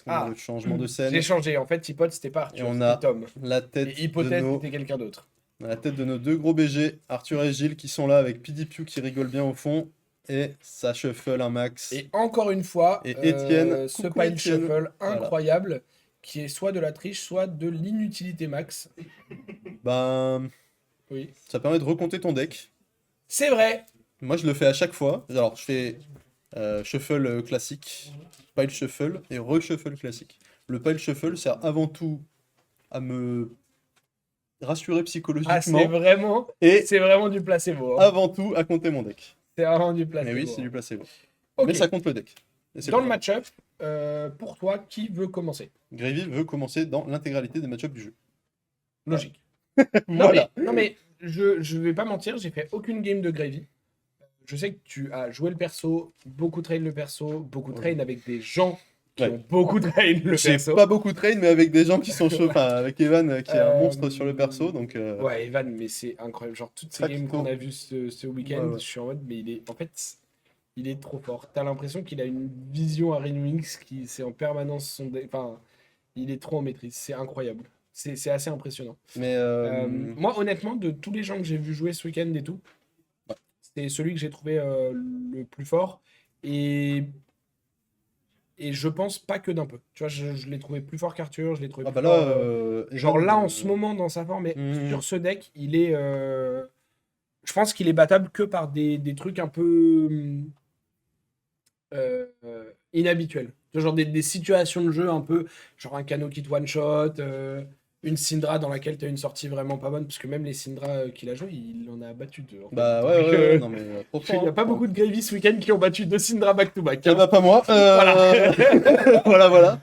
a le changement de scène. J'ai changé. En fait, Hypote, c'était pas Et Arthur, on c'était a Tom. la tête Et Hypothèse, de nos... c'était quelqu'un d'autre. on a la tête de nos deux gros BG, Arthur et Gilles, qui sont là avec PDPU qui rigole bien au fond. Et ça shuffle un max. Et encore une fois, Et Étienne, ce coucou pile Étienne. shuffle Voilà. incroyable, qui est soit de la triche, soit de l'inutilité max. Ben, Oui. ça permet de recompter ton deck. C'est vrai. Moi, je le fais à chaque fois. Alors, je fais shuffle classique, pile shuffle et re-shuffle classique. Le pile shuffle sert avant tout à me rassurer Ah, psychologiquement et c'est vraiment du placebo. Hein. avant tout à compter mon deck. C'est vraiment du Mais placebo. oui, c'est hein. du placebo. Ok. Mais ça compte le deck. Et c'est Dans le le fun. match-up, pour toi, qui veut commencer? Gravy veut commencer dans l'intégralité des match-ups du jeu. Logique. Voilà. Non mais je vais pas mentir, j'ai fait aucune game de Gravy. Je sais que tu as joué le perso, beaucoup train le perso, beaucoup train avec des gens qui Ouais. ont beaucoup train le J'ai perso. pas beaucoup de trade, mais avec des gens qui sont chauds. Ouais. Enfin, avec Evan qui est un monstre sur le Euh, perso. Donc, Ouais, Evan, mais c'est incroyable. Genre, toutes ces games Facto. qu'on a vues ce week-end, Ouais, ouais. je suis en mode, mais en fait, il est trop fort. T'as l'impression qu'il a une vision à Renwings qui c'est en permanence enfin, il est trop en maîtrise. C'est incroyable. C'est assez impressionnant. Mais Moi, honnêtement, de tous les gens que j'ai vu jouer ce week-end et tout, c'est celui que j'ai trouvé le plus fort. Et, et je pense pas que d'un peu. Tu vois, je l'ai trouvé plus fort qu'Arthur, je l'ai trouvé ah plus bah là, fort. Genre Evan, là, en ce moment, dans sa forme, mais Mhm. sur ce deck, il est. Je pense qu'il est battable que par des trucs un peu inhabituels. Tu vois, genre des situations de jeu un peu. Genre un Kano qui te one-shot, une Syndra dans laquelle tu as une sortie vraiment pas bonne, parce que même les Syndra qu'il a joué, il en a battu deux. En fait. bah Donc, ouais, non mais trop il fort. n'y a pas beaucoup de Gravy ce week-end qui ont battu deux Syndra back-to-back. Eh hein. bah pas moi. Voilà. Voilà.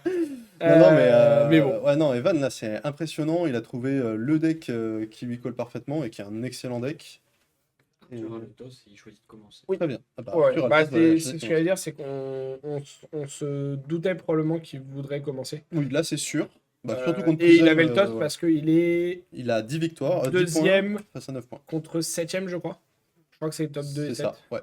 Non, non, Mais bon. ouais, non, Evan, là, c'est impressionnant. Il a trouvé le deck qui lui colle parfaitement et qui est un excellent deck. Et- Arthur a le toss et il choisit de commencer. Oui. Très bien. Ah bah, Ouais, Arthur a bah, le toss, voilà, c'est ce que j'allais dire, c'est qu'on se doutait probablement qu'il voudrait commencer. Oui, là, c'est sûr. Bah, surtout contre Et il Prism, avait le toss ouais. parce qu'il est Il a 10 victoires, 10 points deuxième face à 9 points. contre septième, je crois. Je crois que c'est top 2 et C'est 7. ça, ouais.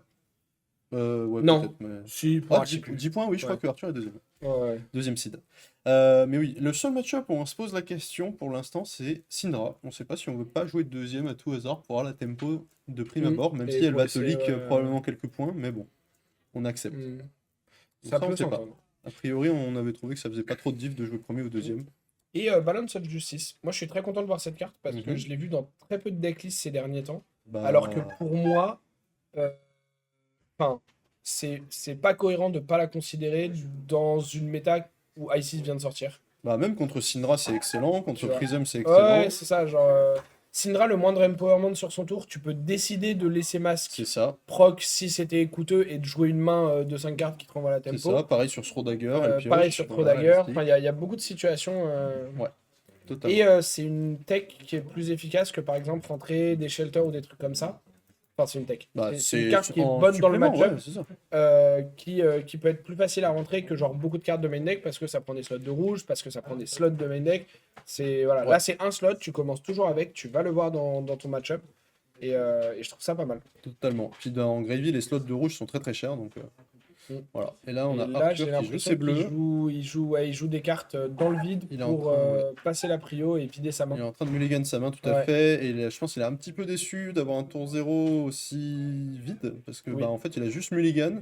Ouais, Non. peut-être, mais... Si, Ah, je sais 10, plus. 10 points, oui, je crois Ouais. que Arthur est deuxième. Ouais. Deuxième seed. Mais oui, le seul match-up où on se pose la question pour l'instant, c'est Syndra. On sait pas si on veut pas jouer deuxième à tout hasard pour avoir la tempo de prime abord, même Et si elle pour va te essayer, leak ouais. probablement quelques points, mais bon, on accepte. Hmm. Donc Ça on peut sait pas. s'entendre. A priori, on avait trouvé que ça faisait pas trop de diff de jouer premier ou deuxième. Et Balance of Justice. Moi, je suis très content de voir cette carte parce que Mhm. je l'ai vue dans très peu de decklists ces derniers temps. Bah, Alors que pour moi, euh, enfin, c'est pas cohérent de pas la considérer dans une méta où ISIS vient de sortir. bah, même contre Syndra, c'est excellent. Tu Contre vois. Prism, c'est excellent. Ouais, c'est ça. Genre, Syndra, le moindre empowerment sur son tour, tu peux décider de laisser masque C'est ça. proc si c'était coûteux et de jouer une main de 5 cartes qui te renvoie la C'est tempo. ça. Pareil sur Throw Dagger. et Pioche, Pareil sur Pro voilà, Dagger. Stick. Enfin, il y a beaucoup de situations. Ouais, totalement. Et c'est une tech qui est plus efficace que par exemple rentrer des shelters ou des trucs comme ça. Enfin, c'est une tech. Bah, C'est une carte qui est en bonne dans le supplément, match-up, ouais, c'est ça. qui peut être plus facile à rentrer que genre beaucoup de cartes de main deck parce que ça prend des slots de rouge, parce que ça prend des slots de main deck. Voilà. Ouais. Là, c'est un slot, tu commences toujours avec, tu vas le voir dans ton match-up. Et je trouve ça pas mal. Totalement. Puis dans Gravy, les slots de rouge sont très très chers. Donc, voilà. Et là, on a Et là, j'ai Arthur qui joue l'impression ses qu'il bleus. il joue des cartes dans le vide Il est en pour train, ouais. passer la prio et vider sa Il est main. en train de mulligan sa main, tout à Ouais. fait. Et je pense qu'il est un petit peu déçu d'avoir un tour 0 aussi vide. Parce que, Oui. bah, en fait, il a juste mulligan.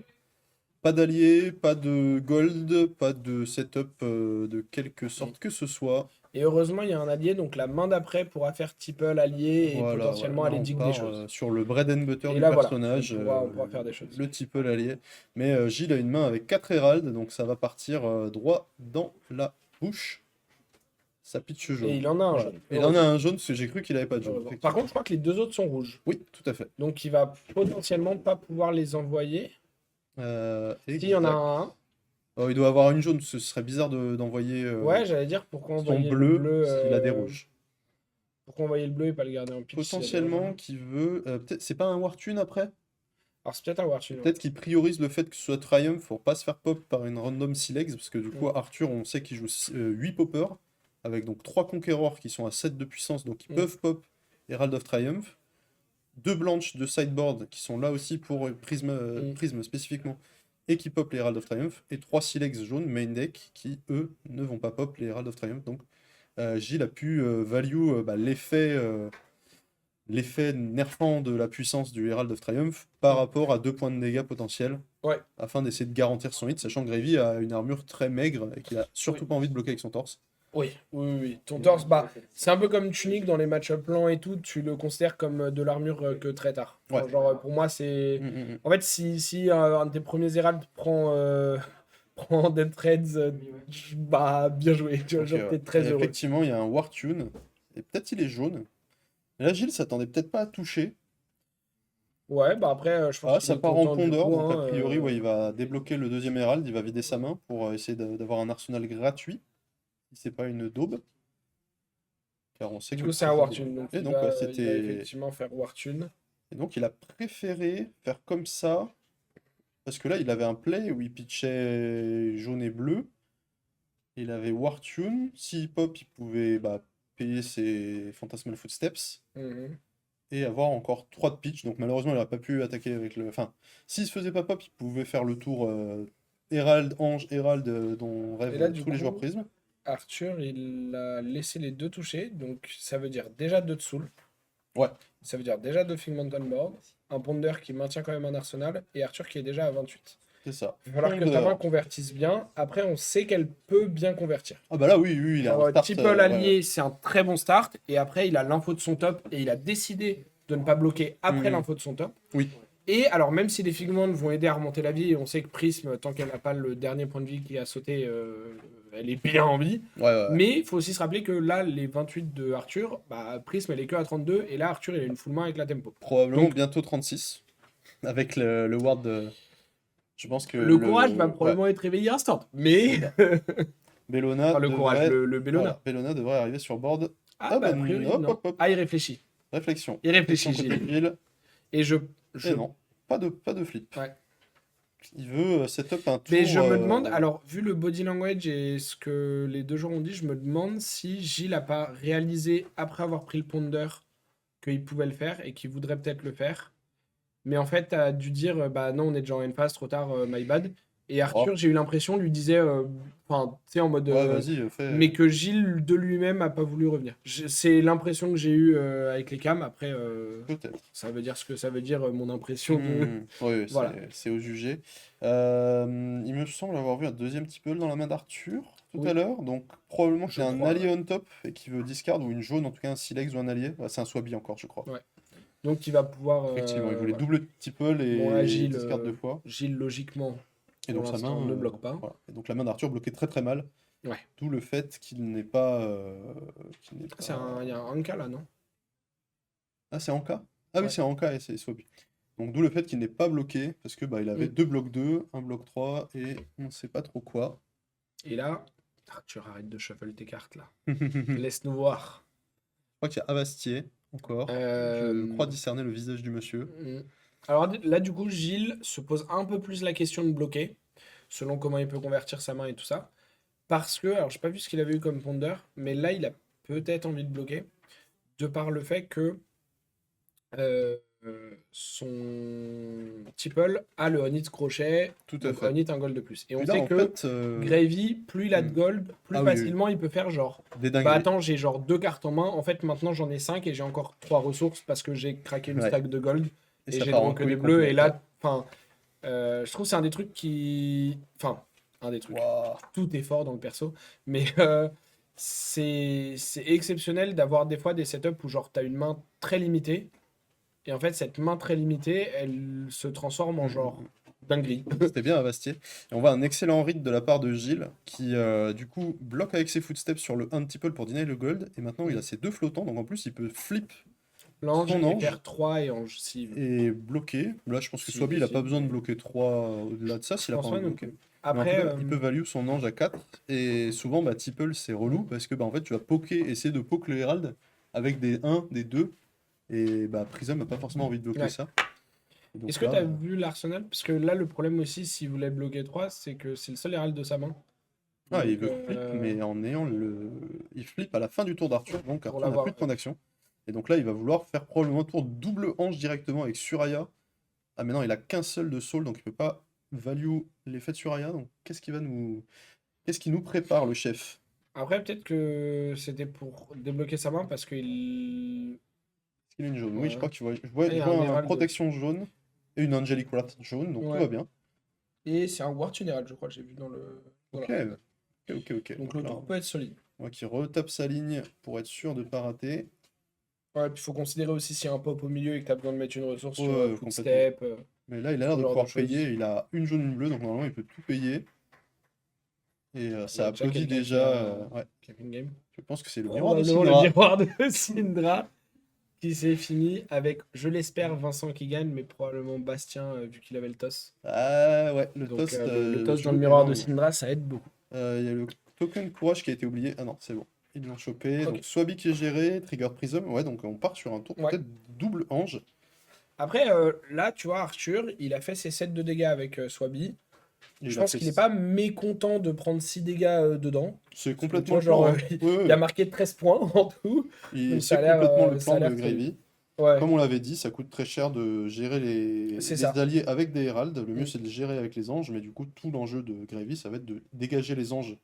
Pas d'allié, pas de gold, pas de setup de quelque sorte que ce soit. Et heureusement, il y a un allié, donc la main d'après pourra faire Tipple allié et Voilà, potentiellement ouais. Là, aller on dig des part, choses. sur le bread and butter Et du là, voilà, personnage. on pourra faire des choses. Le type l'allié. Mais Gilles a une main avec 4 héralds, donc ça va partir droit dans la bouche. Ça pitch jaune. Et il en a un Voilà. jaune. Et il en a un jaune parce que j'ai cru qu'il avait pas de jaune. Heureusement. Par effectivement. contre, je crois que les deux autres sont rouges. Oui, tout à fait. Donc il va potentiellement pas pouvoir les envoyer. S'il y en a Exact. un. Oh, il doit avoir une jaune, ce serait bizarre d'envoyer Ouais, j'allais dire pourquoi son envoyer bleu, le bleu. s'il a des rouges. Pourquoi envoyer le bleu et pas le garder en pitch s'il y a des Potentiellement, rouges. qui veut. Peut-être, c'est pas un Wartune après? Alors c'est peut-être un Wartune. Peut-être qu'il priorise le fait que ce soit Triumph pour pas se faire pop par une random Silex, parce que du coup, Mm. Arthur, on sait qu'il joue 8 poppers, avec donc 3 Conquerors qui sont à 7 de puissance, donc ils Mm. peuvent pop Herald of Triumph. 2 Blanches de sideboard qui sont là aussi pour Prism, Mm. Prism spécifiquement, et qui pop les Herald of Triumph, et 3 Silex jaunes main deck qui, eux, ne vont pas pop les Herald of Triumph. Donc Gilles a pu value l'effet nerfant de la puissance du Herald of Triumph par rapport à 2 points de dégâts potentiels, Ouais. afin d'essayer de garantir son hit, sachant que Gravy a une armure très maigre et qu'il a surtout Oui. pas envie de bloquer avec son torse. Oui, oui, oui. Ton torse, bah, c'est un peu comme Tunic dans les match-up lents et tout, tu le considères comme de l'armure que très tard. Enfin, Ouais. genre, pour moi, c'est. Mm, mm, mm. En fait, si un de tes premiers Herald prend Dead Threads, bah, bien joué. Tu vois, Donc, genre, t'es très et heureux. effectivement, il y a un Wartune, et peut-être il est jaune. Et là, Gilles s'attendait peut-être pas à toucher. Ouais, bah après, je pense Ah, qu'il ça est part en content du pondeur, coup. donc a Hein, priori, ouais, il va débloquer le deuxième Herald, il va vider sa main pour essayer d'avoir un arsenal gratuit, si c'est pas une daube. Car on sait Du que coup, c'est un Wartune. Donc, Et il donc, va, ouais, il va c'était... effectivement faire Wartune. Et donc, il a préféré faire comme ça, parce que là, il avait un play où il pitchait jaune et bleu. Il avait Wartune. S'il pop, il pouvait payer ses Phantasmal Footsteps Mhm. et avoir encore 3 de pitch. Donc, malheureusement, il n'aurait pas pu attaquer avec le. Enfin, s'il se faisait pas pop, il pouvait faire le tour Herald, Ange, Herald dont Et là, rêvent du tous les joueurs coup, Prisme. Arthur, il a laissé les deux toucher. Donc, ça veut dire déjà 2 de Soul. Ouais, Ça veut dire déjà 2 Figment on board. Un Ponder qui maintient quand même un arsenal. Et Arthur qui est déjà à 28. c'est ça. Il va falloir que ta Pondeur. main convertisse bien. Après, on sait qu'elle peut bien convertir. Ah bah là, oui, oui, il a Genre, un start. Tipple Ouais, ouais. allié, c'est un très bon start. Et après, il a l'info de son top. Et il a décidé de ne pas bloquer après Mhm. l'info de son top. Oui, Et alors, même si les Figments vont aider à remonter la vie, et on sait que Prism, tant qu'elle n'a pas le dernier point de vie qui a sauté, elle est bien en vie. ouais, ouais. Mais il faut aussi se rappeler que là, les 28 de Arthur, bah, Prism, elle est que à 32. Et là, Arthur, il a une full main avec la tempo. Probablement Donc, bientôt 36. Avec le ward de. Je pense que le courage va ouais, probablement être réveillé instant. Mais. Bellona Enfin, le courage, devrait. le Bellona. Voilà, Bellona devrait arriver sur board. Ah, Ah bah, bah a priori, hop, non. hop, hop. Ah, il réfléchit. Réflexion. Il réfléchit, Réflexion côté Gilles. Gilles. Et je. Et non, pas de flip. Ouais. Il veut setup un tour. Mais je me demande, alors, vu le body language et ce que les deux joueurs ont dit, je me demande si Gilles n'a pas réalisé, après avoir pris le ponder, qu'il pouvait le faire et qu'il voudrait peut-être le faire. Mais en fait, a dû dire, bah non, on est déjà en phase, trop tard, my bad. Et Arthur, Oh. j'ai eu l'impression, lui disait, enfin, tu sais, en mode. Ouais, vas-y, fais. Mais que Gilles de lui-même a pas voulu revenir. C'est l'impression que j'ai eue avec les cams. Après, Peut-être. ça veut dire ce que ça veut dire, mon impression de. Oui, Voilà. c'est au jugé. Il me semble avoir vu un deuxième Tipple dans la main d'Arthur tout à l'heure. Donc probablement Je qu'il y a un crois, allié on top et qui veut discard ou une jaune, en tout cas un Silex ou un allié. Ouais, c'est un Swabi encore, je crois. Ouais. Donc, il va pouvoir. Effectivement, il voulait Ouais. double Tipple et Bon, là, Gilles, discard 2 fois. Gilles, logiquement, Et pour donc sa l'instant, main. ne bloque pas. Voilà. Et donc la main d'Arthur bloquait très très mal. Ouais. D'où le fait qu'il n'est pas. Il y a un Anka là, non? Ah, c'est Anka? Ah oui, Ouais. c'est Anka et c'est Swabi. Donc d'où le fait qu'il n'est pas bloqué, parce que il avait 2 blocs 2, un bloc 3, et on ne sait pas trop quoi. Et là, Arthur, arrête de shuffle tes cartes là. Je Laisse-nous voir. crois qu'il y a Avastier encore. Je crois discerner le visage du monsieur. Alors là, du coup, Gilles se pose un peu plus la question de bloquer, selon comment il peut convertir sa main et tout ça. Parce que, alors, j'ai pas vu ce qu'il avait eu comme ponder, mais là, il a peut-être envie de bloquer, de par le fait que son Tipple a le on-hit crochet, Tout à donc fait. on-hit un gold de plus. Et on Puis là, sait en que fait, Gravy, plus il a de gold, plus Ah oui, oui. facilement il peut faire genre. des Bah dingueries. attends, j'ai genre 2 cartes en main. En fait, maintenant j'en ai 5 et j'ai encore 3 ressources parce que j'ai craqué une Ouais. stack de gold Et et ça j'ai part draw en que des couille bleus. complet. Et là, enfin, je trouve que c'est un des trucs qui. Enfin, un des trucs. Waouh. Tout est fort dans le perso. Mais c'est exceptionnel d'avoir des fois des setups où genre t'as une main très limitée. Et en fait, cette main très limitée, elle se transforme en genre dinguerie. C'était bien Avastier. Et on voit un excellent read de la part de Gilles, qui du coup bloque avec ses footsteps sur le Untiple pour deny le gold. Et maintenant il a ses 2 flottants, donc en plus il peut flip L'ange, Son il ange. faire 3 et ange cive. et bloquer. Là je pense que Si, Swabi il a si. pas besoin de bloquer 3 au-delà de ça s'il a pas pense envie de pas non bloquer. plus. Mais en tout Après, cas, il peut value son ange à 4. Et souvent, Tipple, c'est relou parce que en fait, tu vas poker, essayer de poke le Herald avec des 1, des 2. Et Prism n'a pas forcément envie de bloquer Ouais. ça. Et donc est-ce que là, tu as vu l'arsenal? Parce que là, le problème aussi, s'il voulait bloquer 3, c'est que c'est le seul herald de sa main. il Donc, veut flip, mais en ayant le. Il flip à la fin du tour d'Arthur, donc Pour Arthur n'a l'avoir. plus de point d'action. Et donc là, il va vouloir faire probablement un tour double ange directement avec Suraya. Ah, mais non, il a qu'un seul de soul, donc il peut pas value l'effet de Suraya. Donc qu'est-ce qui nous prépare le chef? Après, peut-être que c'était pour débloquer sa main parce qu'il. Est-ce qu'il a une jaune? Oui, je Ouais. crois que Ah, il y je a un vois un Hérald. protection jaune et une Angelic Wrath jaune, donc tout va Ouais. bien. Et c'est un War Tunnel, je crois, que j'ai vu dans le. Ok, Voilà. ok. Donc Donc le là, tour peut être solide. moi qui retape sa ligne pour être sûr de ne pas rater. Ouais, puis il faut considérer aussi s'il y a un pop au milieu et que tu as besoin de mettre une ressource sur Ouais, complètement. Footstep, Mais là, il a l'air ce de genre de pouvoir choses. payer. Il a une jaune, une bleue, donc normalement, il peut tout payer. Et Il y ça a déjà applaudit quelqu'un déjà. qui a fait une game. Je pense que c'est le miroir de Probablement le Syndra. miroir de Syndra qui s'est fini avec, je l'espère, Vincent qui gagne, mais probablement Bastien vu qu'il avait le toss. Ah ouais, le Donc toast le toss dans le joue miroir de énormément. Syndra, ça aide beaucoup. Il y a le token courage qui a été oublié. Ah non, c'est bon. Ils l'ont chopé. Ok. Donc Swabi qui est géré, Trigger Prism. Ouais, donc on part sur un tour Ouais. peut-être double ange. Après, là, tu vois, Arthur, il a fait ses 7 de dégâts avec Swabi. Et Je il a pense fait. qu'il n'est pas mécontent de prendre 6 dégâts dedans. C'est Parce que, tu complètement vois, le plan, genre, hein. Ouais, il a ouais. marqué 13 points en tout. Donc ça C'est a l'air complètement le ça a plan de l'air solide. Gravy. Ouais, Comme on l'avait dit, ça coûte très cher de gérer c'est les ça. alliés avec des Heralds. Le mieux, Mm. c'est de les gérer avec les anges. Mais du coup, tout l'enjeu de Gravy, ça va être de dégager les anges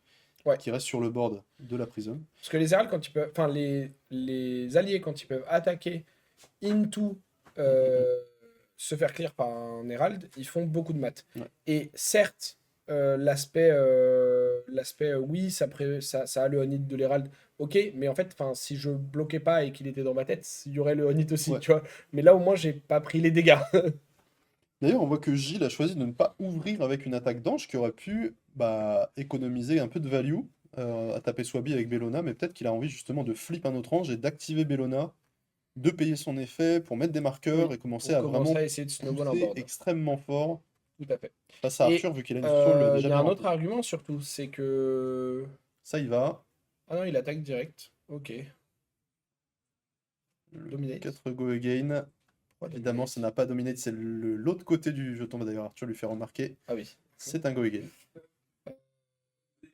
Ouais. qui restent sur le board de la prison. Parce que les Heralds, quand ils peuvent. Enfin, les alliés, quand ils peuvent attaquer into euh, se faire clear par un Herald, ils font beaucoup de maths. Ouais. Et certes, l'aspect oui, ça a le on hit de l'Herald, ok, mais en fait, si je bloquais pas et qu'il était dans ma tête, il y aurait le on hit aussi, Ouais. tu vois. Mais là, au moins, j'ai pas pris les dégâts. D'ailleurs, on voit que Gilles a choisi de ne pas ouvrir avec une attaque d'ange qui aurait pu économiser un peu de value à taper Swabi avec Bellona, mais peut-être qu'il a envie justement de flip un autre ange et d'activer Bellona, de payer son effet pour mettre des marqueurs Oui, et commencer pour à commencer vraiment à essayer de snowball un pousser board. extrêmement fort Tout à fait. face à Et Arthur vu qu'il a une soul il déjà y a bien un autre remplie. argument surtout, c'est que. Ça y va, Ah non, il attaque direct. Ok. le Dominate. 4 go again. Pourquoi Évidemment, dominate ça n'a pas dominé, c'est l'autre côté du jeton. D'ailleurs, Arthur lui fait remarquer, Ah oui. c'est un go again.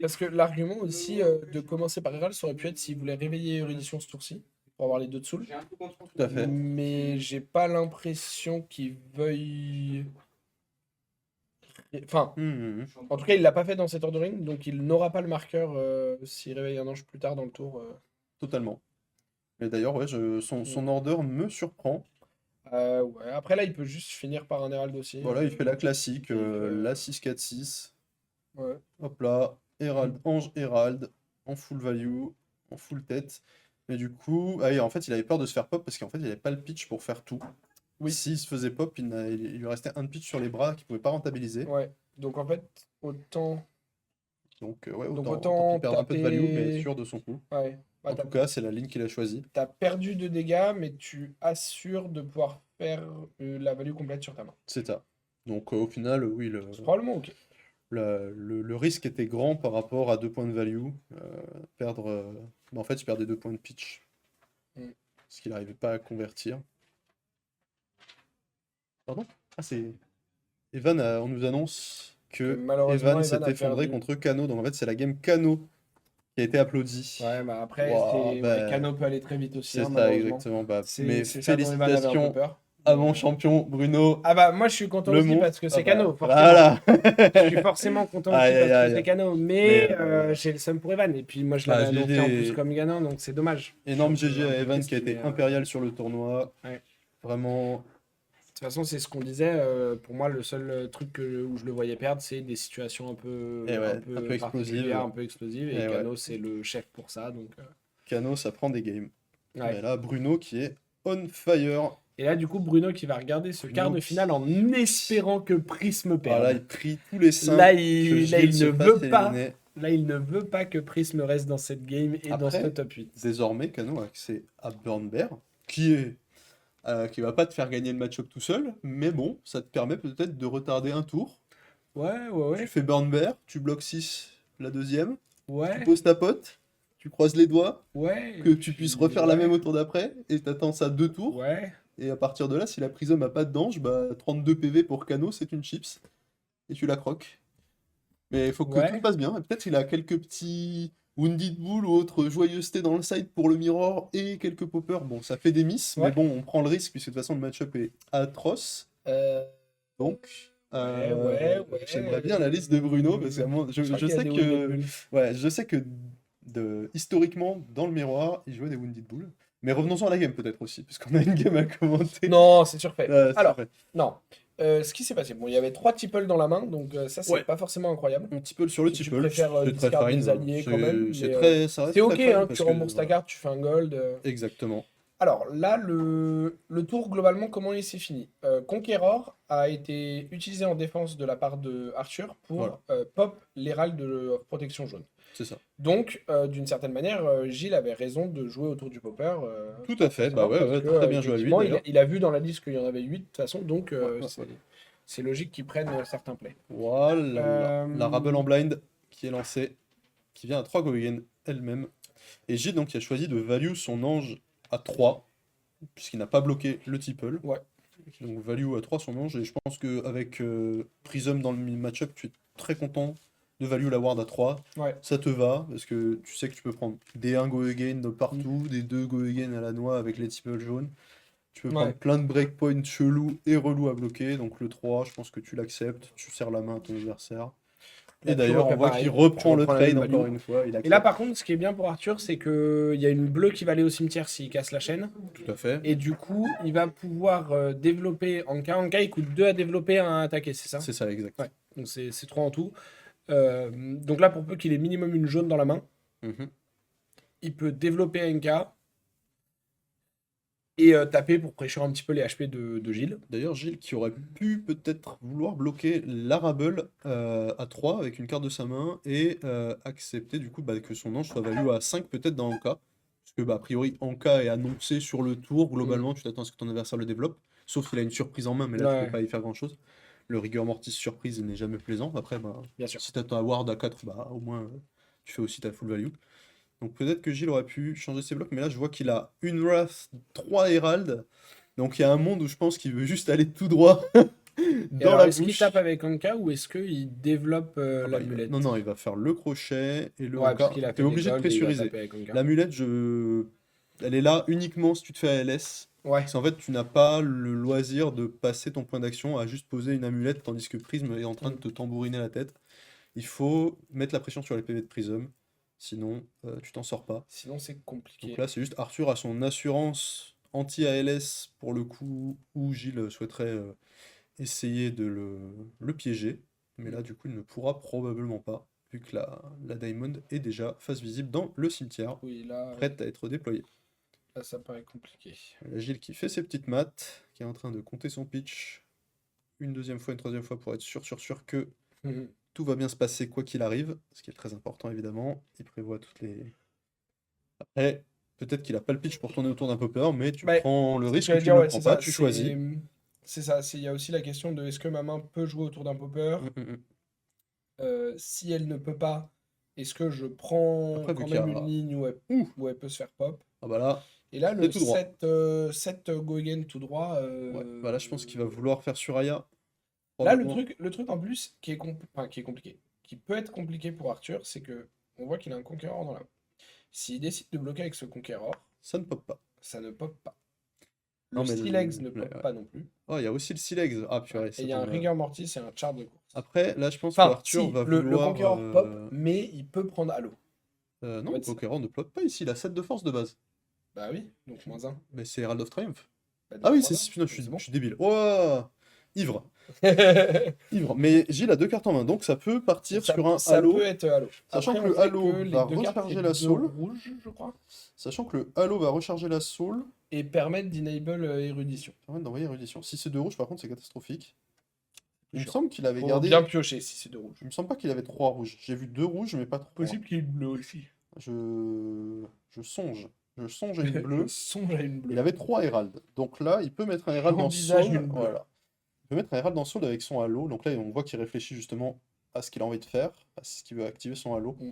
Parce que l'argument aussi de commencer par Herald, ça aurait pu être s'il voulait réveiller Eurydition ce tour-ci, pour avoir les deux de soul. Tout à fait. Mais j'ai pas l'impression qu'il veuille. Enfin, en tout cas, il l'a pas fait dans cet ordering, donc il n'aura pas le marqueur s'il réveille un ange plus tard dans le tour. Totalement. Mais d'ailleurs, ouais, son order me surprend. Ouais. Après, là, il peut juste finir par un Herald aussi. Voilà, il fait la classique, il fait, la 6-4-6. Ouais. Hop là, Herald, Ange, Herald, en full value, en full tête. Mais du coup, ah, et en fait, il avait peur de se faire pop parce qu'en fait, il avait pas le pitch pour faire tout. Oui. S'il se faisait pop, il lui restait un pitch sur les bras qu'il pouvait pas rentabiliser. Ouais. Donc, en fait, autant. Donc, ouais, Donc, autant qu'il perde un peu de value, mais taper. sûr de son coup. Ouais. Bah, En tout cas, c'est la ligne qu'il a choisie. t'as perdu de dégâts, mais tu assures de pouvoir faire la value complète sur ta main. C'est ça. Donc, au final, oui, C'est probablement ok. le risque était grand par rapport à 2 points de value. Perdre. Mais en fait, il perdait 2 points de pitch. Mm. Parce qu'il n'arrivait pas à convertir. Pardon? Ah, c'est. Evan, on nous annonce que malheureusement, Evan Evan s'est a effondré perdu. contre Kano. Donc en fait, c'est la game Kano qui a été applaudie. Ouais, bah après, Ouah, ouais, Kano peut aller très vite aussi, c'est hein, ça, malheureusement. exactement. Mais C'est ça dont Evan avait un peu félicitations peur. à mon champion Bruno, Ah bah moi je suis content le aussi parce monstre. que Ah c'est bah, Kano, forcément. voilà. Je suis forcément content aussi Aïe, aïe, parce que aïe. c'est Kano, Mais, mais j'ai le seum pour Evan. Et puis moi je l'avais annoncé en plus comme gagnant, donc c'est dommage. Énorme Je suis GG un à peu Evan triste, qui a été mais, impérial sur le tournoi. ouais. Vraiment. De toute façon, c'est ce qu'on disait. Pour moi, le seul truc où je le voyais perdre, c'est des situations un peu, Et ouais, un peu un peu explosives. particulières, un peu explosives. Et Et ouais. Kano, c'est le chef pour ça. Donc, Kano, ça prend des games. ouais. Mais là, Bruno qui est on fire. Et là, du coup, Bruno qui va regarder ce quart de Bruno finale en espérant que Prisme Ah, là, perde. il prie tous les saints Là, que il Gilles se ne fasse veut pas. éliminer. Là, il ne veut pas que Prisme reste dans cette game et dans ce Après, top 8. désormais, Kano a accès à Burn Bear, qui va pas te faire gagner le match-up tout seul, mais bon, ça te permet peut-être de retarder un tour. Ouais, Tu ouais, fais Burn Bear, tu bloques 6 la deuxième, tu ouais. poses ta pote, tu croises les doigts, Ouais. que tu puisses refaire la ouais. même au tour d'après, et t'attends ça 2 tours. Ouais. Et à partir de là, si la Prism a pas de dange, bah 32 PV pour Kano, c'est une chips. Et tu la croques. Mais il faut que Ouais. tout passe bien. Et peut-être il a quelques petits Wounded Bull ou autres joyeusetés dans le side pour le mirror et quelques poppers. Bon, ça fait des miss, Ouais. mais bon, on prend le risque puisque de toute façon le match-up est atroce. Euh, Donc, J'aimerais bien la liste de Bruno, parce que C'est vrai je qu'il y a sais des que, Wounded Bull. ouais, je sais que historiquement, dans le miroir, il jouait des Wounded Bull. Mais revenons-en à la game peut-être aussi, puisqu'on a une game à commenter. Non, c'est surfait. C'est Alors, vrai. non. Ce qui s'est passé, bon, il y avait 3 tiples dans la main, donc ça, c'est Ouais. pas forcément incroyable. On tipple sur le Si tu tipple, préfères c'est très discard fine. des alliés quand même, C'est mais très, ça reste c'est très ok, fine hein, parce tu que, rembourses ta voilà. carte, tu fais un gold. Exactement. Alors là, le tour, globalement, comment il s'est fini? Conqueror a été utilisé en défense de la part de Arthur Voilà, pour pop l'Hérald de protection jaune. c'est ça. Donc, d'une certaine manière, Gilles avait raison de jouer autour du popper, Tout à fait, bah forcément, ouais, parce ouais, que très bien joué à lui effectivement, il, d'ailleurs. il a vu dans la liste qu'il y en avait 8 de toute façon, donc Ouais, ouais, ouais. c'est logique qu'ils prennent certains plays. Voilà, la Rabble Euh, en blind qui est lancée, qui vient à 3 Goegen elle-même. Et Gilles donc qui a choisi de value son ange à 3, puisqu'il n'a pas bloqué le tipple. ouais, Donc value à 3 son ange, et je pense qu'avec Prism dans le match-up, tu es très content de value la ward à 3. ouais. Ça te va, parce que tu sais que tu peux prendre des 1 go again de partout, des 2 go again à la noix avec les tiples jaunes. Tu peux prendre Ouais. plein de breakpoints chelous et relous à bloquer, donc le 3, je pense que tu l'acceptes, tu serres la main à ton adversaire. Là, Et tu d'ailleurs, on refais voit pareil, qu'il tu reprend le reprends la trade même encore value. une fois, il Et là, accepte. par contre, ce qui est bien pour Arthur, c'est qu'il y a une bleue qui va aller au cimetière s'il casse la chaîne. Tout à fait. Et du coup, il va pouvoir développer Anka. Anka, il coûte 2 à développer, 1 à attaquer, c'est ça? C'est ça, exact. Ouais. Donc c'est 3 en tout. Donc là, pour peu qu'il ait minimum une jaune dans la main, Mhm. il peut développer Anka et taper pour prêcher un petit peu les HP de Gilles. D'ailleurs, Gilles qui aurait pu peut-être vouloir bloquer l'Arable à 3 avec une carte de sa main et accepter du coup que son ange soit value à 5 peut-être dans Anka. Parce que a priori Anka est annoncé sur le tour, globalement tu t'attends à ce que ton adversaire le développe. Sauf qu'il a une surprise en main, mais là tu peux Ouais, pas y faire grand chose. Le Rigor Mortis surprise n'est jamais plaisant. Après, bien sûr. si t'attends à Ward à 4, au moins tu fais aussi ta full value. Donc peut-être que Gilles aurait pu changer ses blocs, mais là je vois qu'il a une Wrath, 3 Herald. Donc il y a un monde où je pense qu'il veut juste aller tout droit Et dans alors, la est-ce qu'il bouche. tape avec Anka ou est-ce qu'il développe Ah bah, l'amulette? non, non, il va faire le crochet et le Ouais, parce Anka. qu'il a T'es fait des obligé de golds et il va pressuriser. taper avec Anka. L'amulette, elle est là uniquement si tu te fais ALS. Ouais. Parce qu'en fait, tu n'as pas le loisir de passer ton point d'action à juste poser une amulette tandis que Prism est en train de te tambouriner la tête. Il faut mettre la pression sur les PV de Prism, sinon tu t'en sors pas. Sinon, c'est Donc compliqué. là, c'est juste Arthur a son assurance anti-ALS pour le coup où Gilles souhaiterait essayer de le piéger. Mais là, du coup, il ne pourra probablement pas, vu que la Diamond est déjà face visible dans le cimetière, Oui, là, prête à être déployée. là, ça paraît compliqué. Là, Gilles qui fait ses petites maths, qui est en train de compter son pitch une deuxième fois, une troisième fois pour être sûr que Mhm. tout va bien se passer quoi qu'il arrive, ce qui est très important évidemment. Il prévoit toutes les... Après, peut-être qu'il a pas le pitch pour tourner autour d'un popper, mais tu Bah, prends le risque ou j'allais tu dire, ne le ouais, prends c'est pas, ça. tu choisis. C'est ça. Il y a aussi la question de est-ce que ma main peut jouer autour d'un popper? Mm. Si elle ne peut pas, est-ce que je prends Après, vu quand qu'il y même a... une ligne Ouh, où elle peut se faire pop? ah bah là, Et là, c'est le tout droit. 7 go again tout droit. Ouais, bah là, je pense qu'il va vouloir faire Suraya. Là, Probablement. le truc en plus enfin, qui est compliqué, qui peut être compliqué pour Arthur, c'est que on voit qu'il a un conquérant dans la main. S'il décide de bloquer avec ce conquérant, Ça ne pop pas. ça ne pop pas. Non, Le mais Stilex ne ouais, pop ouais. pas non plus. Oh, il y a aussi le Silex. Ah, purée, Et ça il y a un tombe. Rigor Mortis et un char de course. Après, là, je pense que Enfin, Arthur si, va le vouloir. Conqueror pop, mais il peut prendre Halo. En Non, fait, Conqueror ne plot pas ici, il a 7 de force de base. bah oui, donc -1. Mais c'est Herald of Triumph. Bah, Ah donc oui, -1, putain, c'est bon. je suis débile. Oh, ivre. Ivre. Mais Gilles a 2 cartes en main, donc ça peut partir sur un Ça Halo. peut être Halo. Sachant Après, que on le sait Halo que les va deux cartes, recharger c'est la deux soul. rouges, je crois, Sachant que le Halo va recharger la soul. et permettre d'enable érudition. Permet d'envoyer érudition. Si c'est 2 rouges, par contre, c'est catastrophique. Il me Chiant. semble qu'il avait Faut gardé. bien piocher si c'est 2 rouges. Il me semble pas qu'il avait 3 rouges. J'ai vu 2 rouges, mais pas 3. Possible qu'il y ait une bleue aussi. Je songe. Je songe à une bleue. Je songe à une bleue. Il avait 3 Herald. Donc là, il peut mettre un Herald dans J'envisage Soul. une bleue. Voilà. Il peut mettre un Herald dans Soul avec son Halo. Donc là, on voit qu'il réfléchit justement à ce qu'il a envie de faire, à ce qu'il veut activer son Halo. Mm.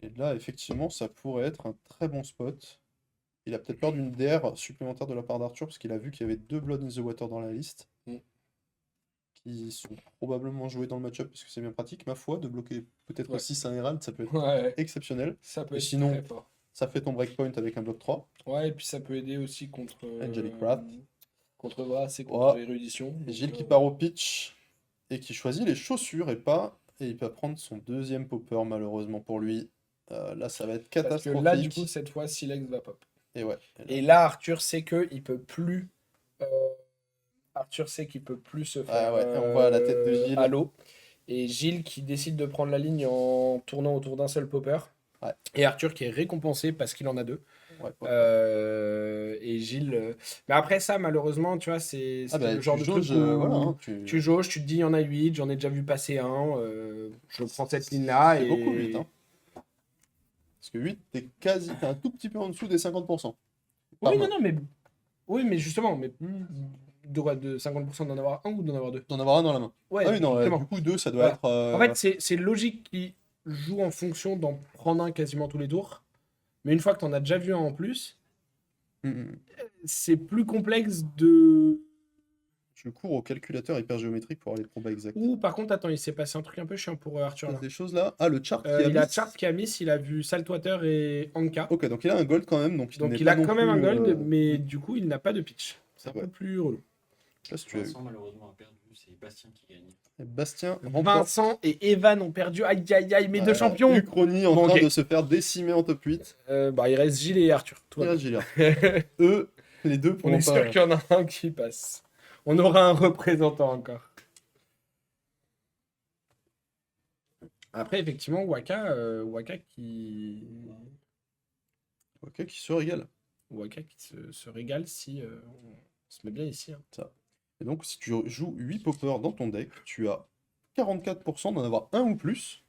Et là, effectivement, ça pourrait être un très bon spot. Il a peut-être peur d'une DR supplémentaire de la part d'Arthur, parce qu'il a vu qu'il y avait 2 Blood in the Water dans la liste. Mm. Qui sont probablement joués dans le match-up, parce que c'est bien pratique, ma foi, de bloquer peut-être Ouais. 6 un Herald, ça peut être Ouais, exceptionnel. ça peut Et être sinon, très fort. ça fait ton breakpoint avec un bloc 3. Ouais, et puis ça peut aider aussi contre Angelic Wrath. contre Vras et contre Ouais. érudition. Et Gilles qui Donc, part au pitch. et qui choisit les chaussures et pas. Et il peut prendre son deuxième popper, malheureusement pour lui. Là, ça va être Parce que là, du coup, catastrophique. cette fois, Silex va pop. Et ouais. Et là, Et là, Arthur sait que il peut plus. euh, Arthur sait qu'il peut plus se ah faire ouais, et on voit la tête de Gilles. halo. Et Gilles qui décide de prendre la ligne en tournant autour d'un seul popper. Ouais, Et Arthur qui est récompensé parce qu'il en a deux. ouais. Et Gilles. Mais après ça, malheureusement, tu vois, Ah c'était bah, le tu genre de truc jauges, voilà, hein, où tu... tu jauges, tu te dis, il y en a 8, j'en ai déjà vu passer un, je prends cette ligne-là C'est beaucoup 8, hein. et. Parce que 8, t'es un tout petit peu en dessous des 50%. Par Oui, non, main. non, mais. Oui, mais justement, mais de 50% d'en avoir un ou d'en avoir deux. D'en avoir un dans la main. Ah Ouais, oui, non, du justement. coup, 2, ça doit Voilà. être... En fait, c'est logique qui joue en fonction d'en prendre un quasiment tous les tours. Mais une fois que tu en as déjà vu un en plus, hmm. c'est plus complexe de. Je cours au calculateur hypergéométrique pour avoir les probas exacts. Ou par contre, attends, il s'est passé un truc un peu chiant pour Il Arthur passe là. des choses là. Ah, le chart qui a Il a mis. Chart qui a miss, il a vu Saltwater et Anka. Ok, donc il a un gold quand même, donc il n'est Donc il pas a non quand même un plus... gold, mais du coup il n'a pas de pitch. C'est un Ouais. peu plus relou. Je sais pas si tu as eu. Vincent, malheureusement, a perdu. C'est Bastien qui gagne. Et Bastien remporte. Vincent et Evan ont perdu. Aïe aïe aïe, mes deux champions. Uchronie en Bon, train ok. de se faire décimer en top 8. Bah, il reste Gilles et Arthur. Tout Il va reste bien. Gilliard. Eux, les deux On pourront est sûr pas... qu'il y en a un qui passe. On aura un représentant encore. Après, effectivement, Waka qui. Ok, qui se régale. Waka qui se régale si on se met bien ici. Hein. Ça. Et donc, si tu joues 8 poppers dans ton deck, tu as 44% d'en avoir un ou plus.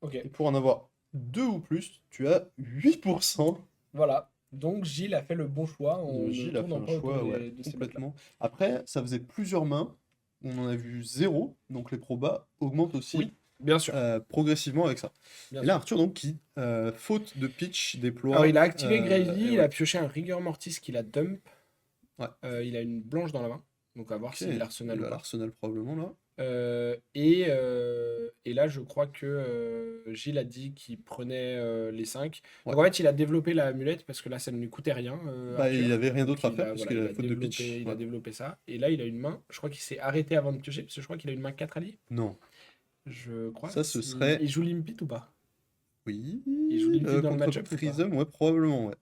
Ok, Et pour en avoir 2 ou plus, tu as 8%. voilà. Donc Gilles a fait le bon choix en ne Gilles a fait tournant un pas autour choix, ouais, de ces mecs-là. complètement. Après, ça faisait plusieurs mains. On en a vu 0, donc les probas augmentent aussi Oui, bien sûr. progressivement avec ça. Bien Et là, sûr. Arthur, donc, qui, faute de pitch, déploie... Alors, il a activé Gravy, et il ouais. a pioché un Rigor Mortis qu'il a dump. Ouais. Il a une blanche dans la main. Donc, à voir Ok, s'il l'arsenal il ou a pas. l'arsenal probablement, là. Et là, je crois que Gilles a dit qu'il prenait les 5. Ouais. Donc, en fait, il a développé la amulette parce que là, ça ne lui coûtait rien. Bah, il Arthur. avait rien Donc, d'autre à faire, parce voilà, qu'il a la faute de pitch. il a Ouais. développé ça. Et là, il a une main. Je crois qu'il s'est arrêté avant de piocher parce que je crois qu'il a une main 4 alliés. Non. Je crois. Ça, ce serait... Il joue Limpit ou pas? Oui, Il joue Limpid dans le contre match-up ou pas? Prism, ouais, probablement, ouais.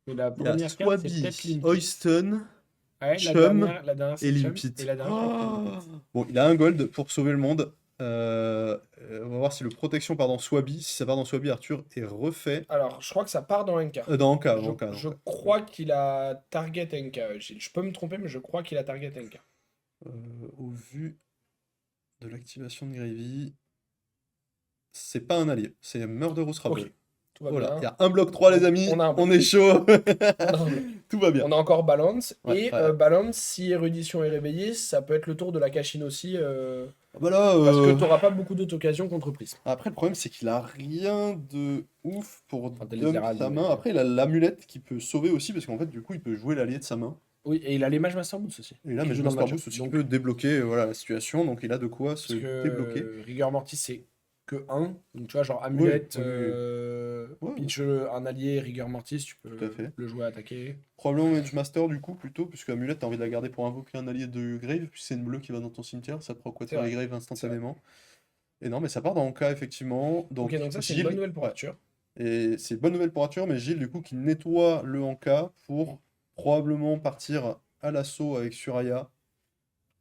Mais la Il y a première carte, c'est Swaby, peut-être Limpid. Oyston Ouais, Chum la dernière et c'est Chum. Limpid. Et la dernière, je crois que c'est Oh Limpid. bon, il a un gold pour sauver le monde. On va voir si le protection part dans Swaby. Si ça part dans Swaby, Arthur est refait. Alors, je crois que ça part dans NK. Dans Anka, Je, Anka, je Anka. crois qu'il a target NK, Gilles. Je peux me tromper, mais je crois qu'il a target NK. Au vu de l'activation de Gravy, c'est pas un allié, c'est Murderous Rabble. Ok, tout va Voilà, il y bien. a un bloc 3, les amis. On a un bloc. On est chaud. On a un bloc. Tout va bien. On a encore Balance. Ouais, Et ouais. Balance, si Érudition est réveillée, ça peut être le tour de la Cachine aussi. Bah là, Parce que tu n'auras pas beaucoup d'autres occasions contre Prism. Après, le problème, c'est qu'il a rien de ouf pour Enfin, t'as les dump Herald, sa mais- main. Après, il a l'amulette qui peut sauver aussi, parce qu'en fait, du coup, il peut jouer l'allié de sa main. Oui, et il a les Mage Master Boots aussi. Et là, qui mais jouent je dans le Master match-up. Boost aussi, Donc, qui peut débloquer voilà, la situation, donc il a de quoi se parce que débloquer. Rigor Mortis, c'est que 1. Donc tu vois, genre Amulette, oui, oui. Ouais, Pitch, un allié, Rigor Mortis, tu peux Tout à fait. le jouer à attaquer. Probablement Mage Master, du coup, plutôt, puisque Amulette, t'as envie de la garder pour invoquer un allié de Grave, puis c'est une bleue qui va dans ton cimetière, ça proc C'est Water vrai. et Grave instantanément. Et non, mais ça part dans Anka, effectivement. Donc, Ok, donc ça, c'est une Gilles- bonne nouvelle pour ouais. Arthur. Et c'est une bonne nouvelle pour Arthur, mais Gilles, du coup, qui nettoie le Anka pour probablement partir à l'assaut avec Suraya.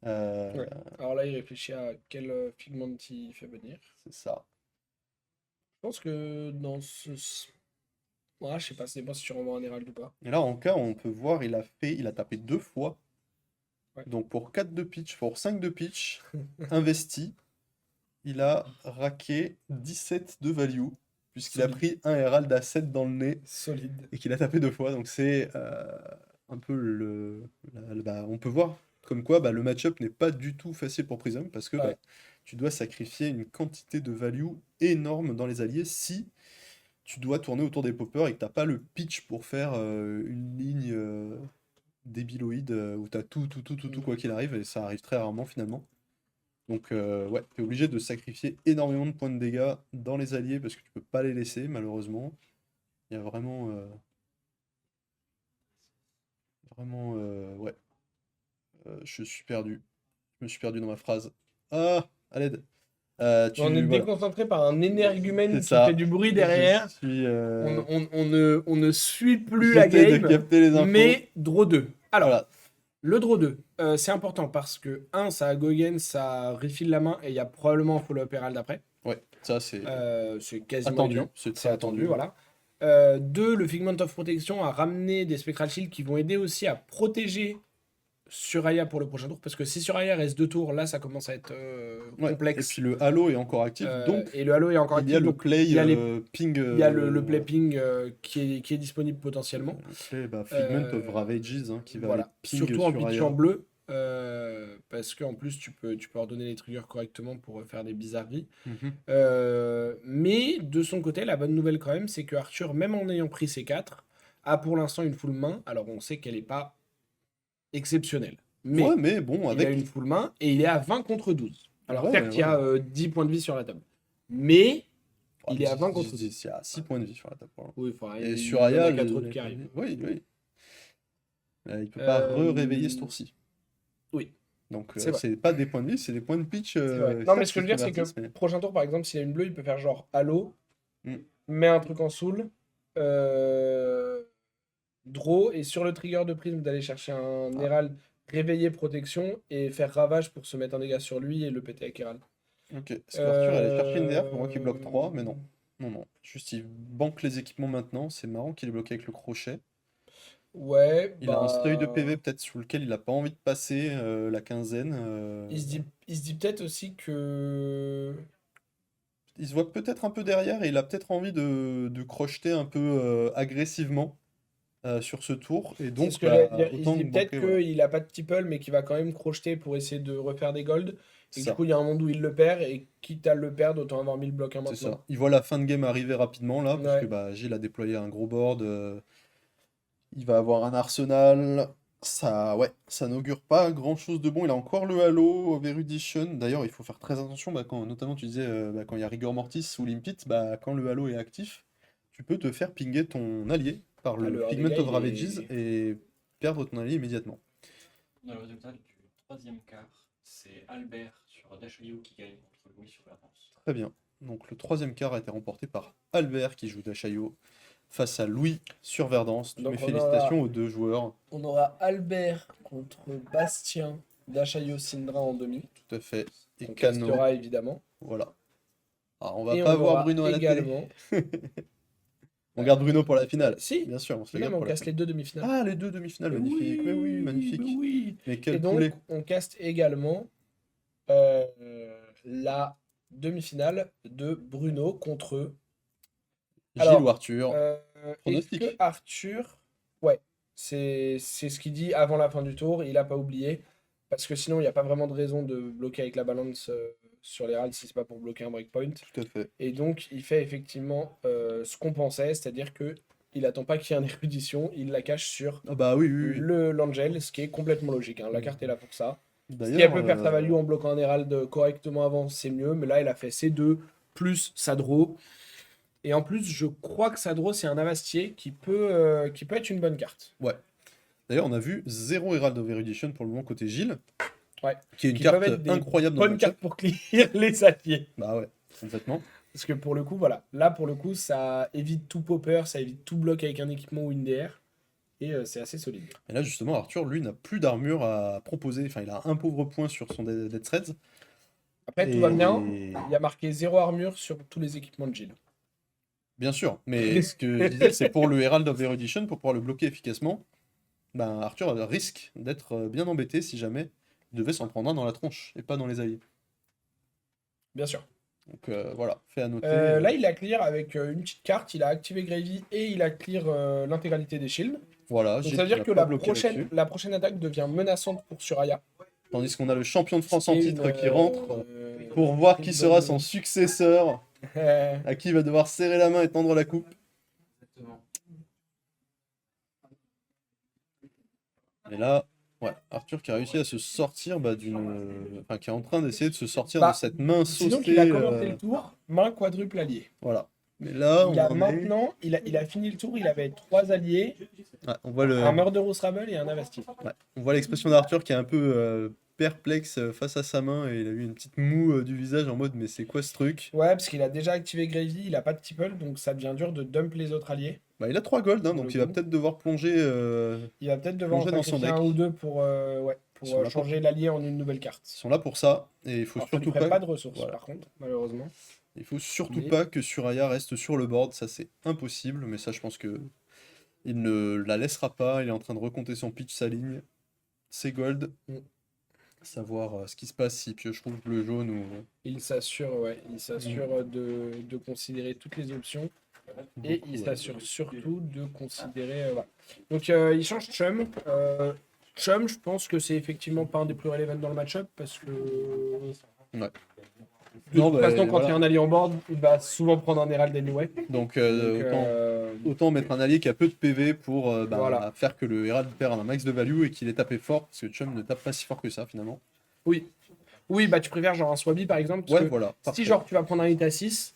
Ouais. Alors là, il réfléchit à quel Figment il fait venir. C'est ça. Je pense que dans ce. Ouais, je sais pas, ça dépend si tu renvoies un Herald ou pas. Et là, Anka, on peut voir, il a tapé 2 fois. Ouais. Donc pour 4 de pitch, pour 5 de pitch, investi, il a raqué 17 de value, puisqu'il a Solide. pris un Herald à 7 dans le nez Solide. et qu'il a tapé 2 fois. Donc c'est un peu on peut voir comme quoi le match-up n'est pas du tout facile pour Prism, parce que Ouais. tu dois sacrifier une quantité de value énorme dans les alliés si tu dois tourner autour des poppers et que t'as pas le pitch pour faire une ligne débiloïde où t'as tout quoi qu'il arrive, et ça arrive très rarement finalement. Donc ouais, t'es obligé de sacrifier énormément de points de dégâts dans les alliés parce que tu peux pas les laisser malheureusement. Il y a vraiment ouais. Je suis perdu. Je me suis perdu dans ma phrase. Ah, à l'aide. On est Voilà. déconcentré par un énergumène C'est qui ça. fait du bruit derrière. Je suis, On ne suit plus la j'essaie de game, capter les infos. mais draw 2. Alors, Voilà. le draw 2, c'est important parce que, ça a Gogen, ça refill la main et il y a probablement un follow-up Herald après. Ouais, ça c'est C'est quasiment attendu. évident. C'est C'est très attendu, voilà. 2, le Figment of Protection a ramené des Spectral Shield qui vont aider aussi à protéger Suraya pour le prochain tour. Parce que si Suraya reste 2 tours, là, ça commence à être Ouais. Et complexe. puis le Halo est encore actif, donc Et le Halo est encore il y a actif. le Donc, play il y a les- ping. il y a le play ping qui est disponible potentiellement. Le play Figment of Ravages qui va aller Voilà. ping Surtout en sur pitch Aya. en bleu. Parce qu'en plus, tu peux ordonner les triggers correctement pour faire des bizarreries. Mhm. Mais de son côté, la bonne nouvelle quand même, c'est que Arthur, même en ayant pris ses 4, a pour l'instant une full main. Alors on sait qu'elle n'est pas exceptionnelle. Mais Ouais, mais bon, il a avec. une full main et il est à 20 contre 12. Alors Ouais, certes, il y a ouais. 10 points de vie sur la table. Mais Ah, il est à 20 contre 12. Il y a 6 points de vie sur la table. Voilà. Oui, enfin, Et il sur y en Aya, a 4 autres qui arrivent. oui. Il peut pas réveiller ce tour-ci. Oui. Donc C'est vrai. c'est pas des points de vie, c'est des points de pitch. C'est vrai. Non, mais ce que je veux dire, c'est que prochain tour, par exemple, s'il a une bleue, il peut faire genre Halo, Mm. met un truc en soul, draw, et sur le trigger de prisme, d'aller chercher un Herald, réveiller protection, et faire ravage pour se mettre un dégât sur lui et le péter avec Herald. Ok. Est-ce qu'Arthur allait chercher une DR pour moi qui bloque 3, mais non. Non. Juste il banque les équipements maintenant. C'est marrant qu'il est bloqué avec le crochet. Ouais, Il a un seuil de bah, PV peut-être sous lequel il a pas envie de passer la quinzaine. il se dit peut-être aussi que... Il se voit peut-être un peu derrière et il a peut-être envie de crocheter un peu agressivement sur ce tour. Et C'est donc, ce que j'allais dire. Il se autant dit peut-être banquer, voilà. qu'il a pas de tipple, mais qu'il va quand même crocheter pour essayer de refaire des golds. Et Ça. du coup, il y a un monde où il le perd, et quitte à le perdre, autant avoir mis le bloc C'est maintenant. ça. Il voit la fin de game arriver rapidement là, parce Ouais. que Gilles a déployé un gros board. Il va avoir un arsenal. Ça n'augure pas grand-chose de bon. Il a encore le Halo Overudition. D'ailleurs, il faut faire très attention, quand, notamment tu disais, quand il y a Rigor Mortis ou Limpit, quand le Halo est actif, tu peux te faire pinguer ton allié par Ah, le le Figment Hardega, of il Ravages est... et perdre ton allié immédiatement. Dans le résultat du troisième quart, c'est Albert sur Dashayu qui gagne contre Louis sur Verdance. Très bien. Donc le troisième quart a été remporté par Albert qui joue Dashayo face à Louis sur Verdance. Toutes Donc mes on félicitations aura- aux deux joueurs. On aura Albert contre Bastien d'Achayo Syndra en demi. Tout à fait. Et On Cano. castera évidemment. Voilà. Alors on va Et pas on voir aura Bruno à la télé. également... On garde Bruno pour la finale. Si, Bien sûr, on se le non, garde mais on pour la casse les finale. deux demi-finales. Ah, les deux demi-finales, Mais magnifique. Mais oui, magnifique. mais oui. Mais Et quel donc, poulet. on caste également euh, la demi-finale de Bruno contre... Gilles Alors, ou Arthur. est-ce Pronostic. que Arthur... Ouais, c'est ce qu'il dit avant la fin du tour, il a pas oublié. Parce que sinon, il n'y a pas vraiment de raison de bloquer avec la balance sur les ralls si c'est pas pour bloquer un breakpoint. Tout à fait. Et donc, il fait effectivement ce qu'on pensait, c'est-à-dire que il attend pas qu'il y ait une érudition, il la cache sur Ah bah oui. l'Angel, ce qui est complètement logique, hein. La carte est là pour ça. Si elle D'ailleurs, peut faire sa value en bloquant un Herald correctement avant, c'est mieux. Mais là, elle a fait C2 plus sa draw. Et en plus, je crois que sa draw, c'est un Avastier qui peut être une bonne carte. d'ailleurs, on a vu 0 Herald of Erudition pour le moment côté Gilles. Ouais. Qui est une Qui carte peuvent être des incroyable dans le Bonne match-up. carte pour clear les alliés. Bah ouais, complètement. Parce que pour le coup, voilà. Là, pour le coup, ça évite tout popper, ça évite tout bloc avec un équipement ou une DR. Et c'est assez solide. Et là, justement, Arthur, lui, n'a plus d'armure à proposer. Enfin, il a un pauvre point sur son Dead Threads. Après, tout va bien. Il y a marqué 0 armure sur tous les équipements de Gilles. Bien sûr, mais ce que je disais, c'est pour le Herald of Erudition, pour pouvoir le bloquer efficacement, Arthur risque d'être bien embêté si jamais il devait s'en prendre un dans la tronche et pas dans les alliés. Bien sûr. Donc voilà, fait à noter. Là, il a clear avec une petite carte. Il a activé Gravy et il a clear l'intégralité des shields. Voilà, Donc Gilles ça veut qui dire n'a que pas bloqué là-dessus. la prochaine attaque devient menaçante pour Suraya. Tandis qu'on a le champion de France en Et titre une, qui rentre pour voir qui sera son successeur, à qui il va devoir serrer la main et tendre la coupe. Exactement. Et là, ouais, Arthur qui a réussi à se sortir enfin, qui est en train d'essayer de se sortir Bah, de cette main Sinon sautée. qu'il a commencé le tour, main quadruple allié. Voilà. Mais là, Il a on en est- maintenant, il a fini le tour, il avait 3 alliés, Ouais, on voit un Murderous Rabble et un Avasti. ouais, on voit l'expression d'Arthur qui est un peu perplexe face à sa main et il a eu une petite moue du visage en mode mais c'est quoi ce truc? Ouais, parce qu'il a déjà activé Gravy, il a pas de Tipple, donc ça devient dur de dump les autres alliés. Bah, il a 3 gold, hein, Pour donc le il va coup. peut-être devoir plonger. Il va peut-être devoir en Plonger dans son sacrifier un deck. ou deux pour, ouais, Ils sont pour là pour- changer l'allié en une nouvelle carte. Ils sont là pour ça et il faut Alors, ça lui surtout ferait pas. pas de ressources, Voilà. par contre, malheureusement. Il faut surtout Mais- pas que Suraya reste sur le board, ça c'est impossible, mais ça je pense que il ne la laissera pas, il est en train de recompter son pitch, sa ligne, ses gold, Mm. savoir ce qui se passe s'il pioche rouge, bleu, jaune ou... Il s'assure, ouais, il s'assure de considérer toutes les options. Et il s'assure surtout de considérer. Voilà. Donc il change Chum. Chum, je pense que c'est effectivement pas un des plus relevant dans le match-up parce que. Ouais. De Non, toute bah, façon, quand voilà. il y a un allié en board, il va souvent prendre un Herald anyway. Donc, Donc, autant mettre un allié qui a peu de PV pour Voilà. faire que le Herald perd un max de value et qu'il est tapé fort, parce que Chum ne tape pas si fort que ça finalement. oui. Oui, bah tu préfères genre un Swaby par exemple. Parce Ouais, que voilà. si parfait. genre tu vas prendre un hit à 6,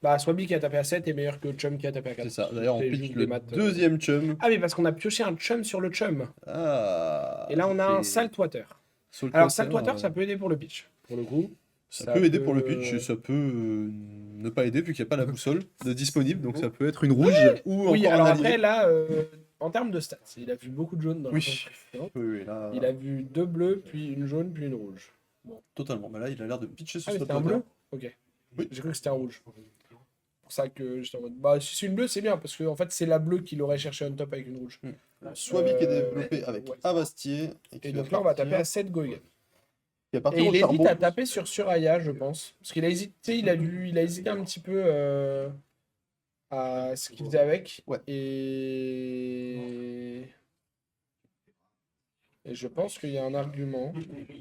bah Swaby qui a tapé à 7 est meilleur que Chum qui a tapé à 4. C'est ça. D'ailleurs, on C'est pitch juste le des maths, deuxième Chum. Ah, mais parce qu'on a pioché un Chum sur le Chum. Ah. Et là, on a un c'est- Saltwater. Saltwater, Alors, Saltwater, ça peut aider pour le pitch. Pour le coup. Ça peut aider pour le pitch et ça peut ne pas aider vu qu'il n'y a pas la boussole de disponible, donc ça peut être une rouge ou Oui, encore alors un allié. après, là, en termes de stats, il a vu beaucoup de jaunes dans la Oui. phase précédente. Oui, là, Il a vu 2 bleus, puis une jaune, puis une rouge. totalement. Mais là, il a l'air de pitcher ce Ah, mais c'était un Saltwater. bleu? Ok. Oui. J'ai cru que c'était un rouge. C'est pour ça que j'étais en mode. Bah, si c'est une bleue, c'est bien, parce que en fait, c'est la bleue qu'il aurait cherché on top avec une rouge. Swaby qui est développé avec ouais. Avastier. Et donc là, on va taper à 7 Goyen. Qui est parti Et au il hésite charbon. à taper sur Suraya, je pense. Parce qu'il a hésité, il a hésité un petit peu à ce qu'il faisait avec. Ouais. Et je pense qu'il y a un argument.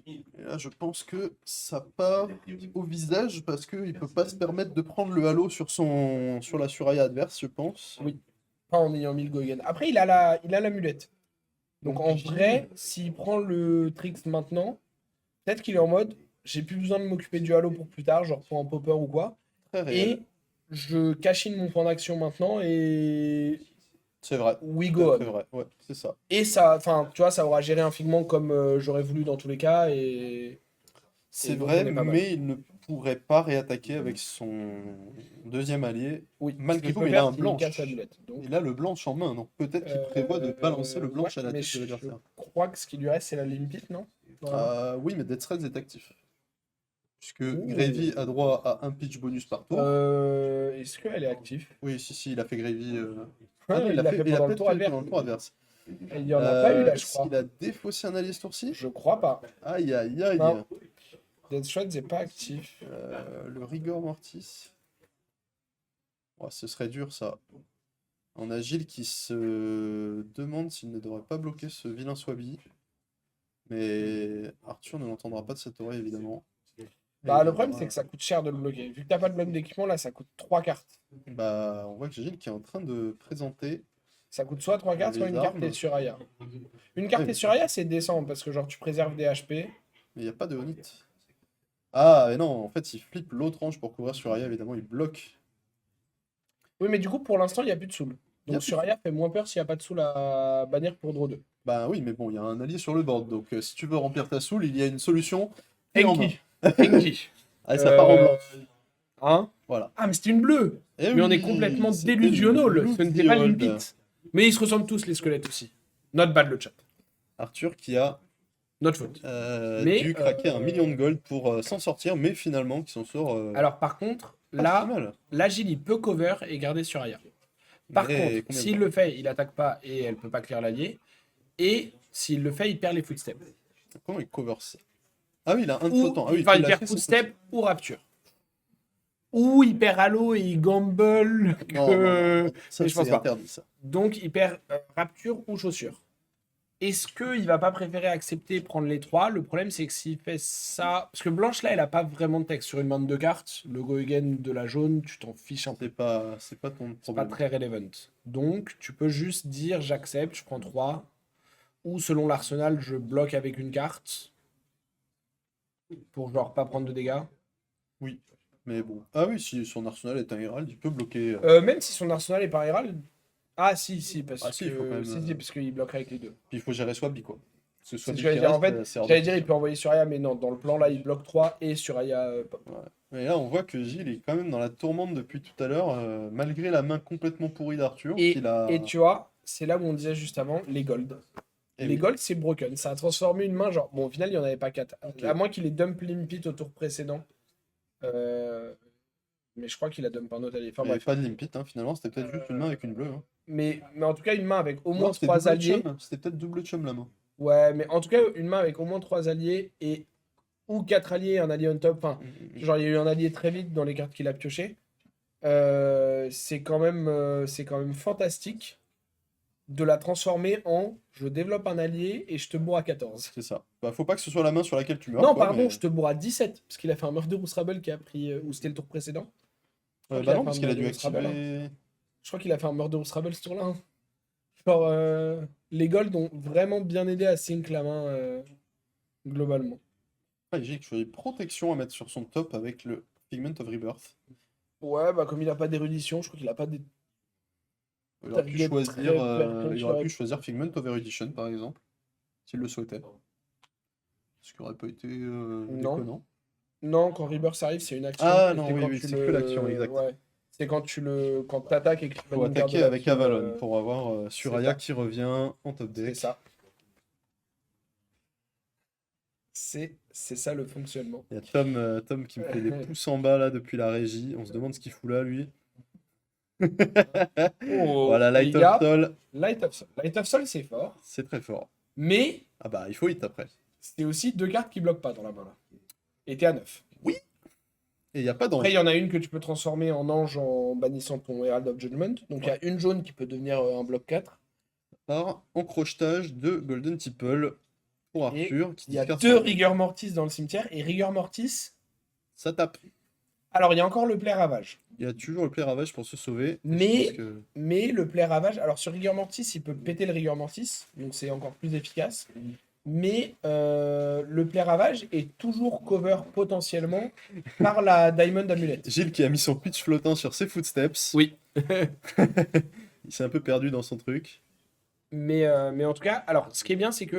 Et là, je pense que ça part au visage parce qu'il peut pas se permettre de prendre le halo sur la Suraya adverse, je pense. Oui. Pas en ayant mis le Goyen. Après, il a l'amulette. Donc en vrai, s'il prend le Trix maintenant, peut-être qu'il est en mode j'ai plus besoin de m'occuper du halo pour plus tard, genre pour un popper ou quoi. Très réel. Et je cachine mon point d'action maintenant et C'est vrai. we go C'est on. vrai. Ouais, c'est ça. Et ça, enfin, tu vois, ça aura géré un figment comme j'aurais voulu dans tous les cas. Et C'est donc, vrai, on est pas mal. mais il ne pourrait pas réattaquer avec son deuxième allié. Oui, Malgré ce tout, qu'il mais peut il a faire, un c'est qu'il blanche. casse la lunette. Donc, Il a le blanche en main, donc peut-être qu'il prévoit de balancer le blanche ouais, à la mais tête de l'adversaire. Je crois que ce qui lui reste, c'est la limpit, non? Oui, mais Dead Threads est actif. Puisque Ouh. Gravy a droit à un pitch bonus par tour. Est-ce qu'elle est active? Oui, si, il a fait Gravy. Ah, non, il l'a fait il a pendant le peut-être tour fait adverse. pendant le tour adverse. Il y en a pas eu là, je crois. Il a défaussé un allié ce tour-ci. Je crois pas. Aïe, aïe, aïe. Non. Death Shreds n'est pas actif. Le Rigor Mortis. Ouais, ce serait dur, ça. On a Gilles qui se demande s'il ne devrait pas bloquer ce vilain Swaby. Mais Arthur ne l'entendra pas de cette oreille, évidemment. Bah, Et le il problème, aura- c'est que ça coûte cher de le bloquer. Vu que t'as pas de bloc d'équipement, là, ça coûte 3 cartes. Bah, on voit que Gilles qui est en train de présenter. Ça coûte soit 3 cartes, Les soit une carte armes. et Suraya. Une carte Ouais. et Suraya, c'est décent parce que genre tu préserves des HP. Mais il n'y a pas de Onit. Ah, mais non, en fait, il flippe l'autre ange pour couvrir Suraya, évidemment, il bloque. Oui, mais du coup, pour l'instant, il n'y a plus de soul. Y a Donc plus Suraya fait moins peur s'il n'y a pas de soul à bannir pour draw 2. Bah oui, mais bon, il y a un allié sur le board, donc si tu veux remplir ta soul, il y a une solution. Et en main. Enki. Ah, ça part en blanc. Hein? Voilà. Ah, mais c'est une bleue. Eh Mais on oui, est complètement c'était délusionnel. Ce n'était pas Luxiold. limpit. Mais ils se ressemblent tous, les squelettes aussi. Not bad le chat. Arthur qui a Not faute. Mais, dû craquer 1 million de gold pour s'en sortir, mais finalement qui s'en sort Alors par contre, pas si là, mal. l'agile il peut cover et garder Suraya. Par Mais contre, combien de s'il temps le fait, il attaque pas et elle peut pas clear l'allié. Et s'il le fait, il perd les footsteps. Comment il cover ça? Ah oui, il a un de Ou, flottant. Ah oui, enfin, peut il perd lâcher son footstep ou rapture. Ou il perd halo et il gamble. flottant. Non, non, non, ça mais je pense c'est pas. interdit ça. Donc il perd rapture ou chaussure. Est-ce qu'il va pas préférer accepter prendre les 3? Le problème c'est que s'il fait ça. Parce que Blanche là, elle a pas vraiment de texte sur une main de 2 cartes. Le go again de la jaune, tu t'en fiches un peu. C'est pas ton C'est pas problème. très relevant. Donc tu peux juste dire j'accepte, je prends 3. Ou selon l'arsenal, je bloque avec une carte. Pour genre pas prendre de dégâts. Oui, mais bon. Ah oui, si son arsenal est un Herald, il peut bloquer. Même si son arsenal est pas Herald. Ah si, parce Ah, si, il faut quand même, si, parce qu'il bloquerait avec les deux. Puis il faut gérer Swaby quoi. Que ce C'est soit ce lui que j'allais qui dire. En reste, fait, c'est hors de j'allais dire, il question. peut envoyer sur Aya, mais non, dans le plan là, il bloque 3 et sur Aya. Ouais. Et là, on voit que Gilles est quand même dans la tourmente depuis tout à l'heure, malgré la main complètement pourrie d'Arthur, qu'il Et a... tu vois, c'est là où on disait juste avant, les gold. Eh Les oui, gold, c'est broken. Ça a transformé une main, genre. Bon, au final, il n'y en avait pas 4. ok. À moins qu'il ait dump Limpit au tour précédent. Euh, Mais je crois qu'il a dump un autre allié. Enfin Mais bref. pas de limpit, hein, finalement, c'était peut-être juste une main avec une bleue. Hein. Mais en tout cas, une main avec au Non, moins c'était 3 double alliés. chum, c'était peut-être double chum la main. Ouais, mais en tout cas, une main avec au moins 3 alliés et ou 4 alliés et un allié on top. Enfin, genre, il y a eu un allié très vite dans les cartes qu'il a pioché. C'est quand même fantastique de la transformer en je développe un allié et je te bourre à 14. C'est ça. Bah, faut pas que ce soit la main sur laquelle tu meurs, Non, quoi, pardon, mais... je te bourre à 17. Parce qu'il a fait un Murderous Rabble qui a pris. Ou c'était le tour précédent? Je crois qu'il Bah a non, fait un parce qu'il a dû Murderous Rabble, hein. activer... Je crois qu'il a fait un Murderous Rabble ce tour-là, hein. Genre, les golds ont vraiment bien aidé à sync la main globalement. Ah, j'ai choisi protection à mettre sur son top avec le Figment of Rebirth. Ouais, bah comme il a pas d'érudition, je crois qu'il a pas des Il aurait pu targets choisir, très pertinents il qu'il aurait aurait pu choisir Figment of Erudition, par exemple, s'il le souhaitait. Ce qui aurait pas été Non. déconnant. Non, quand Rebirth arrive, c'est une action. Ah Et non, c'est oui, quand oui, tu c'est que l'action, exact. Ouais. C'est quand tu le. Quand t'attaques et que tu Faut valides une carte de attaquer la avec pile, Avalon pour avoir c'est Suraya ça. qui revient en top C'est deck. ça. C'est ça le fonctionnement. Il y a Tom qui me fait des pouces en bas là depuis la régie. On se demande ce qu'il fout là, lui. Oh, Voilà, les Light of gars, Sol, Light of Sol. Light of Sol, c'est fort. c'est très fort. Mais Ah bah, il faut hit après. c'est aussi 2 cartes qui bloquent pas dans la main là. Et t'es à 9. Oui. Et il n'y a pas Après, il d'ange. y en a une que tu peux transformer en ange en bannissant ton Herald of Judgment. Donc il y a une jaune qui peut devenir un bloc 4. Par encrochetage de Golden Tipple pour Et Arthur qui il y a discard 2 son deck. Rigor Mortis dans le cimetière. Et Rigor Mortis. Ça tape. Alors, il y a encore le Play Ravage. Il y a toujours le play ravage pour se sauver. Et je Mais, pense que... mais le Play Ravage. Alors, sur Rigor Mortis, il peut péter le Rigor Mortis. Donc, c'est encore plus efficace. Mais le Play Ravage est toujours cover potentiellement par la Diamond Amulet. Gilles qui a mis son pitch flottant sur ses footsteps. Oui. Il s'est un peu perdu dans son truc. Mais en tout cas, alors ce qui est bien, c'est que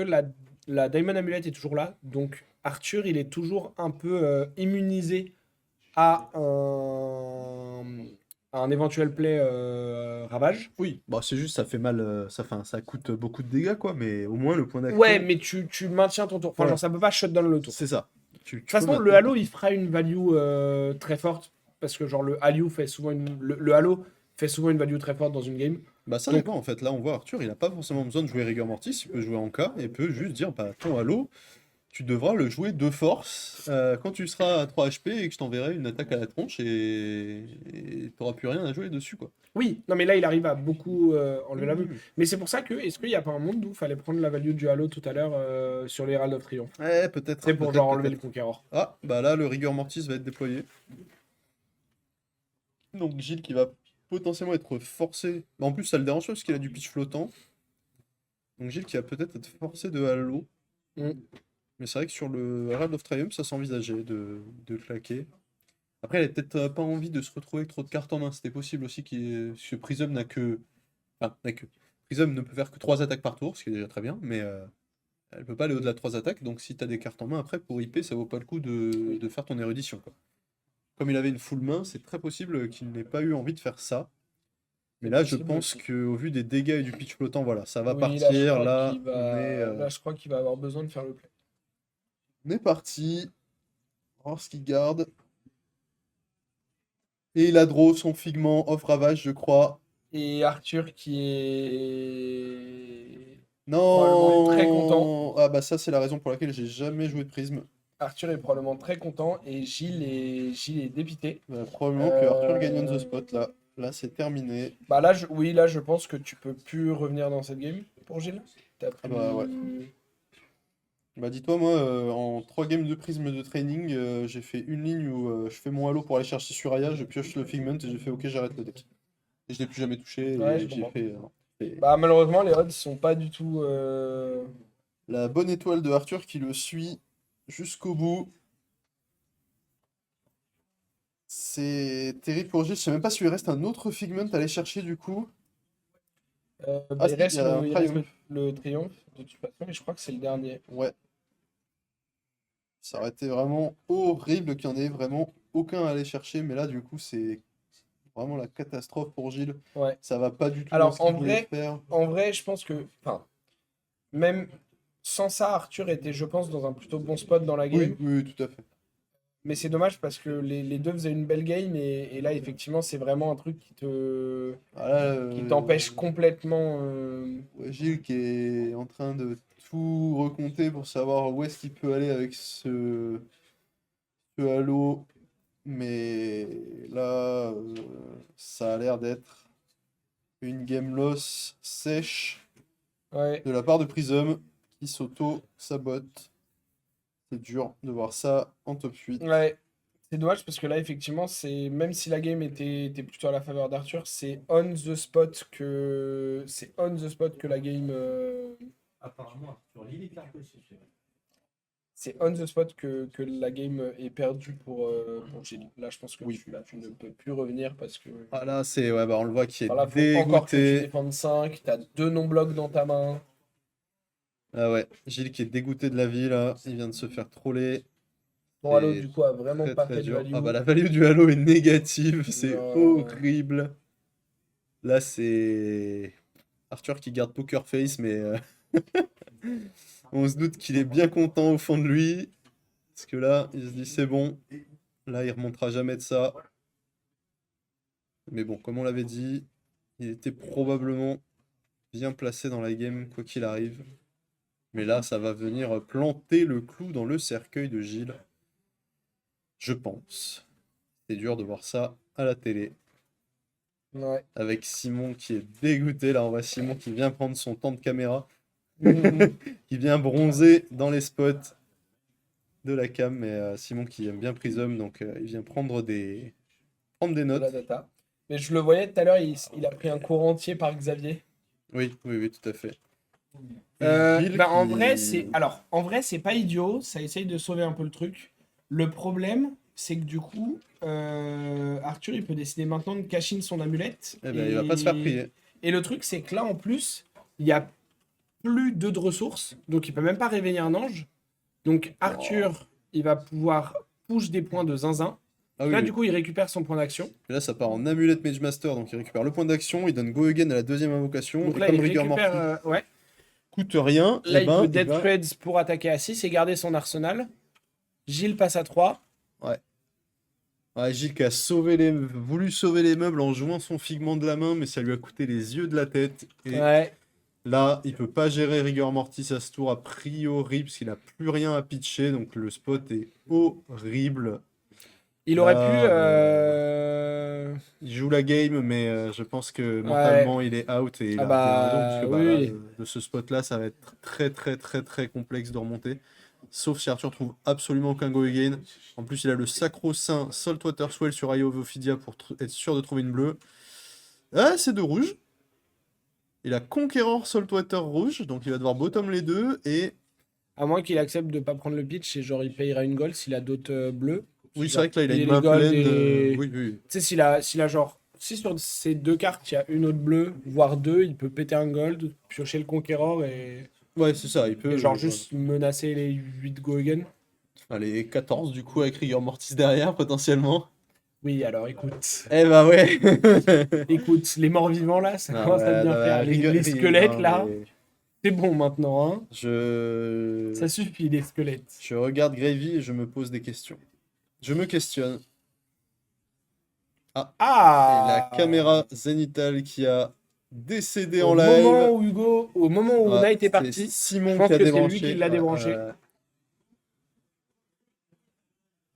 la Diamond Amulet est toujours là. Donc Arthur, il est toujours un peu immunisé à un éventuel play ravage. Oui, bah c'est juste, ça fait mal, ça coûte beaucoup de dégâts, quoi, mais au moins le point d'action... Ouais, mais tu maintiens ton tour. Enfin, Ouais. genre, ça peut pas shut down le tour. C'est ça. De toute façon, le Halo, il fera une value très forte. Parce que, genre, le Halo fait souvent le Halo fait souvent une value très forte dans une game. Bah ça Donc- dépend, en fait. Là, on voit Arthur, il a pas forcément besoin de jouer Rigor Mortis, il peut jouer en K, et peut juste dire, bah, ton Halo, tu devras le jouer de force quand tu seras à 3 HP et que je t'enverrai une attaque à la tronche et t'auras plus rien à jouer dessus, quoi. Oui, non, mais là, il arrive à beaucoup enlever la vue. Mhm. Mais c'est pour ça que, est-ce qu'il n'y a pas un monde où il fallait prendre la value du Halo tout à l'heure sur les Herald of Triomphe? Ouais, peut-être. C'est pour peut-être, genre enlever le peut-être. Conqueror. Ah, bah là, le Rigor Mortis va être déployé. Donc Gilles qui va potentiellement être forcé. Bah, en plus, ça le dérange pas parce qu'il a du pitch flottant. Donc Gilles qui va peut-être être forcé de Halo. Mm. Mais c'est vrai que sur le Herald of Triumph, ça s'envisageait de claquer. Après, il avait peut-être pas envie de se retrouver avec trop de cartes en main. C'était possible aussi parce que Prism n'a que. Enfin, n'a que. Prism ne peut faire que 3 attaques par tour, ce qui est déjà très bien, mais elle peut pas aller au-delà de 3 attaques. Donc si t'as des cartes en main, après, pour IP, ça vaut pas le coup de faire ton érudition, quoi. Comme il avait une full main, c'est très possible qu'il n'ait pas eu envie de faire ça. Mais là, je possible pense aussi. qu'au vu des dégâts et du pitch flottant, voilà, ça va Oui, partir. je crois Là, qu'il va... là, je crois qu'il va avoir besoin de faire le play. on est parti. On va voir ce qu'il garde. Et il a draw son Figment off Ravage, je crois. Et Arthur qui est... Non! Probablement très content. Ah bah ça, c'est la raison pour laquelle j'ai jamais joué de Prisme. Arthur est probablement très content et Gilles est dépité. Probablement que Arthur gagne on the spot, là. Là, c'est terminé. Bah là, oui, là, je pense que tu peux plus revenir dans cette game pour Gilles. T'as Ah bah ouais. Bah dis-toi, moi, en 3 games de Prisme de training, j'ai fait une ligne où je fais mon halo pour aller chercher Suraya, je pioche le Figment et j'ai fait OK, j'arrête le deck. Et je l'ai plus jamais touché Ouais, et je j'ai comprends. fait Bah malheureusement, les odds sont pas du tout... la bonne étoile de Arthur qui le suit jusqu'au bout. C'est terrible pour Gilles, je sais même pas s'il lui reste un autre Figment à aller chercher du coup. Ah, il si, reste, il y a un il reste triomphe. le triomphe, de toute façon, et je crois que c'est le dernier. Ouais. Ça aurait été vraiment horrible qu'il n'y en ait vraiment aucun à aller chercher, mais là, du coup, c'est vraiment la catastrophe pour Gilles. Ouais. Ça va pas du tout dans Alors, ce qu'il voulait faire. en vrai, je pense que, enfin, même sans ça, Arthur était, je pense, dans un plutôt bon spot dans la game. Oui, oui, tout à fait. Mais c'est dommage parce que les deux faisaient une belle game et là, effectivement, c'est vraiment un truc Ah là, qui t'empêche complètement. ouais, Gilles qui est en train de tout recompter pour savoir où est-ce qu'il peut aller avec ce Halo. Mais là, ça a l'air d'être une game loss sèche Ouais. de la part de Prism qui s'auto-sabote. C'est dur de voir ça en top 8. Ouais. C'est dommage parce que là, effectivement, c'est même si la game était plutôt à la faveur d'Arthur, c'est on the spot que la game. Apparemment, sur l'élite, C'est on the spot que la game est perdue pour Gilles. Là, je pense que Oui. tu ne peux plus revenir parce que. Ah là, c'est ouais, bah on le voit qui est Enfin, là, faut encore que tu dégoûté. défendes 5, t'as 2 non-blocs dans ta main. Ah ouais, Gilles qui est dégoûté de la vie là, il vient de se faire troller. Ton Halo, C'est du coup, a vraiment très pas très fait de dur. value. Ah bah la value du Halo est négative, c'est Non. horrible. Là c'est Arthur qui garde Poker Face, mais on se doute qu'il est bien content au fond de lui. Parce que là, il se dit c'est bon, là il remontera jamais de ça. Mais bon, comme on l'avait dit, il était probablement bien placé dans la game, quoi qu'il arrive. Mais là, ça va venir planter le clou dans le cercueil de Gilles. Je pense. C'est dur de voir ça à la télé. Ouais. Avec Simon qui est dégoûté. Là, on voit Simon qui vient prendre son temps de caméra. Mhm. Qui vient bronzer dans les spots de la cam. Mais Simon qui aime bien Prism, donc il vient prendre des De la notes. data. Mais je le voyais tout à l'heure, il a pris un cours entier par Xavier. Oui, oui, oui, tout à fait. Et Gilles Bah, en qui- vrai, en vrai, c'est pas idiot. Ça essaye de sauver un peu le truc. Le problème, c'est que du coup, Arthur, il peut décider maintenant de cacher son amulette. Eh ben, il va pas se faire prier. Et le truc, c'est que là, en plus, il y a plus de ressources. Donc, il peut même pas réveiller un ange. Donc, Arthur, il va pouvoir push des points de zinzin. Ah oui, Là, oui. du coup, il récupère son point d'action. Et là, ça part en amulette Mage Master, donc il récupère le point d'action, il donne Go Again à la deuxième invocation, Donc et là, comme il Rigor Morty récupère. Ouais. coûte rien, Là, et il ben, peut il Dead va- Threads pour attaquer à 6 et garder son arsenal. Gilles passe à 3. Ouais, Gilles qui a voulu sauver les meubles en jouant son figment de la main, mais ça lui a coûté les yeux de la tête. Et Ouais. là, il peut pas gérer Rigor Mortis à ce tour a priori, parce qu'il a plus rien à pitcher, donc le spot est horrible. Il aurait Là, pu. Il joue la game, mais je pense que mentalement, il est out et il Ah a bah, bien raison, parce que bah, oui, là, oui. de ce spot-là, ça va être très très très très complexe de remonter. Sauf si Arthur trouve absolument aucun go again. En plus, il a le sacro-saint Saltwater Swell sur Eye of Ophidia pour être sûr de trouver une bleue. Ah, c'est deux rouges. Il a Conqueror Saltwater rouge, donc il va devoir bottom les deux. Et À moins qu'il accepte de pas prendre le pitch et genre il payera une gold s'il a d'autres bleus. oui, c'est Genre, vrai que là, il a payer une les main golds pleine. et- Oui, oui. Tu sais, s'il a genre. Si sur ces deux cartes, il y a une autre bleue, voire deux, il peut péter un gold, piocher le Conqueror Ouais, c'est ça, il peut. et genre juste menacer les 8 go again. Allez, 14 du coup avec Rigor Mortis derrière potentiellement. Oui, alors écoute. Eh bah ouais. Écoute, les morts vivants là, ça Non, commence à ouais, bien non, faire. ouais, Les squelettes non, là, mais c'est bon maintenant, hein. Je... Ça suffit, les squelettes. je regarde Gravy et je me pose des questions. Je me questionne. Et Ah! la caméra zénitale qui a décédé Au en moment live. où Hugo, au moment où on Ah, a été c'est parti, Simon je pense qui a que c'est lui débranché. qui l'a débranché.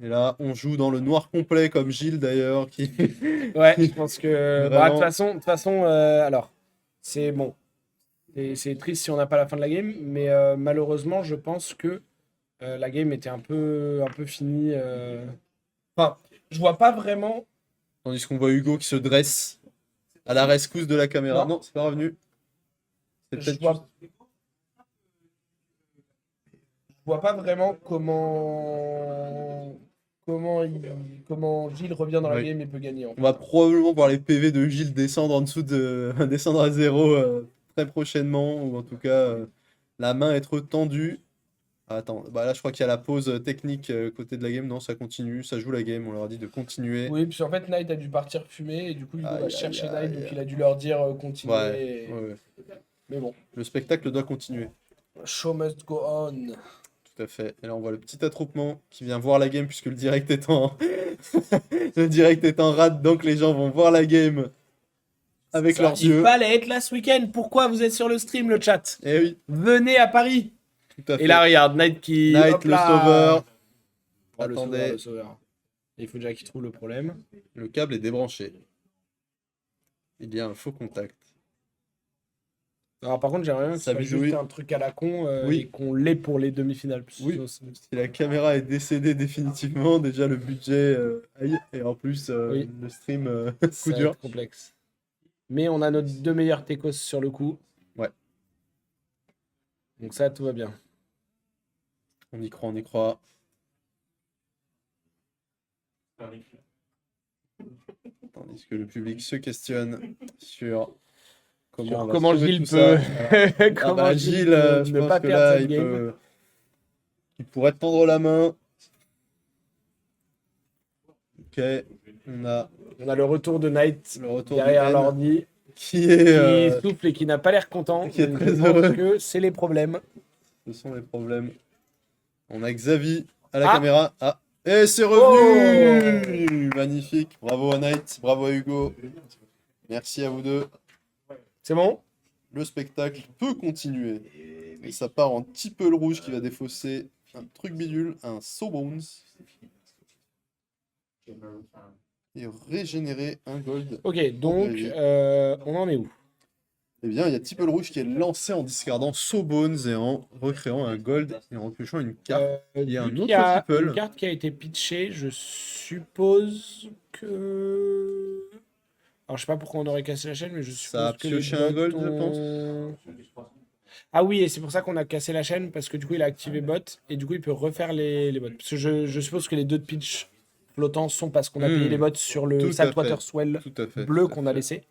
Et là, on joue dans le noir complet comme Gilles d'ailleurs. Qui... ouais, je pense que. Bah, Vraiment. de toute façon, alors, c'est bon. C'est triste si on n'a pas la fin de la game, mais malheureusement, je pense que la game était un peu finie. Enfin, je vois pas vraiment. Tandis qu'on voit Hugo qui se dresse à la rescousse de la caméra. Non. Non, c'est pas revenu. C'est Je peut-être vois, juste- je vois pas vraiment comment Gilles revient dans la Oui. game et peut gagner. En fait. On va probablement voir les PV de Gilles descendre en dessous de descendre à zéro très prochainement, ou en tout cas la main être tendue. Ah, attends, bah là je crois qu'il y a la pause technique côté de la game. Non, ça continue, ça joue la game, on leur a dit de continuer. Oui, puis en fait, Knight a dû partir fumer et du coup, Hugo va Aïe, aïe, chercher aïe, Knight, donc aïe. il a dû leur dire Ouais, continuer. ouais, ouais. Mais bon, Le spectacle doit continuer. show must go on. Tout à fait. Et là on voit le petit attroupement qui vient voir la game puisque le direct est en le direct est en rade, donc les gens vont voir la game avec Ça, leurs il yeux. fallait être là ce week-end. Pourquoi vous êtes sur le stream, le chat? Eh oui, Venez à Paris. tout à fait. Et là, regarde, Knight qui. Knight, hop le là. sauveur. Oh, le Attendez. sauveur, le sauveur. Il faut déjà qu'il trouve le problème. Le câble est débranché. Il y a un faux contact. Alors, par contre, j'aimerais bien que Ça ça fasse bidouille. juste un truc à la con Oui. et qu'on l'ait pour les demi-finales. Oui. Si la caméra est décédée définitivement, déjà le budget aïe, et en plus Oui. le stream Ça coup va dur. être complexe. Mais on a nos deux meilleurs techos sur le coup. Ouais. Donc ça, tout va bien. On y croit, on y croit. Tandis que le public se questionne sur comment, Sur on va comment sauver Gilles tout ça. peut- Voilà. Ah Comment bah, Gilles Gilles, peut je ne pense pas que perdre là, cette game. il pourrait tendre la main. Ok, on a On a le retour de Knight le retour derrière du N l'ordi qui est... qui souffle et qui n'a pas l'air content. qui est Donc très je pense heureux. que c'est les problèmes. Ce sont les problèmes. On a Xavi à la Ah. caméra. Ah, et c'est revenu! Magnifique. Bravo à Knight, bravo à Hugo. Merci à vous deux. C'est bon? Le spectacle peut continuer. Et ça part en petit peu le rouge qui va défausser un truc bidule, un Sawbones. Et régénérer un gold. Ok, donc Oui. on en est où? Eh bien, il y a Tipple Rouge qui est lancé en discardant Sawbones et en recréant un gold et en piochant une carte. il y a Vu un qu'il autre y a Tipple. une carte qui a été pitchée, je suppose que... Alors je sais pas pourquoi on aurait cassé la chaîne, mais je suppose Ça a que les pioché un bots gold, je pense. ont- Ah oui, et c'est pour ça qu'on a cassé la chaîne, parce que du coup il a activé bot, et du coup il peut refaire les bots. Parce que je suppose que les deux de pitch flottants sont parce qu'on a payé les bots sur Tout le à Saltwater fait. Swell Tout à fait. bleu tout à qu'on a fait. laissé.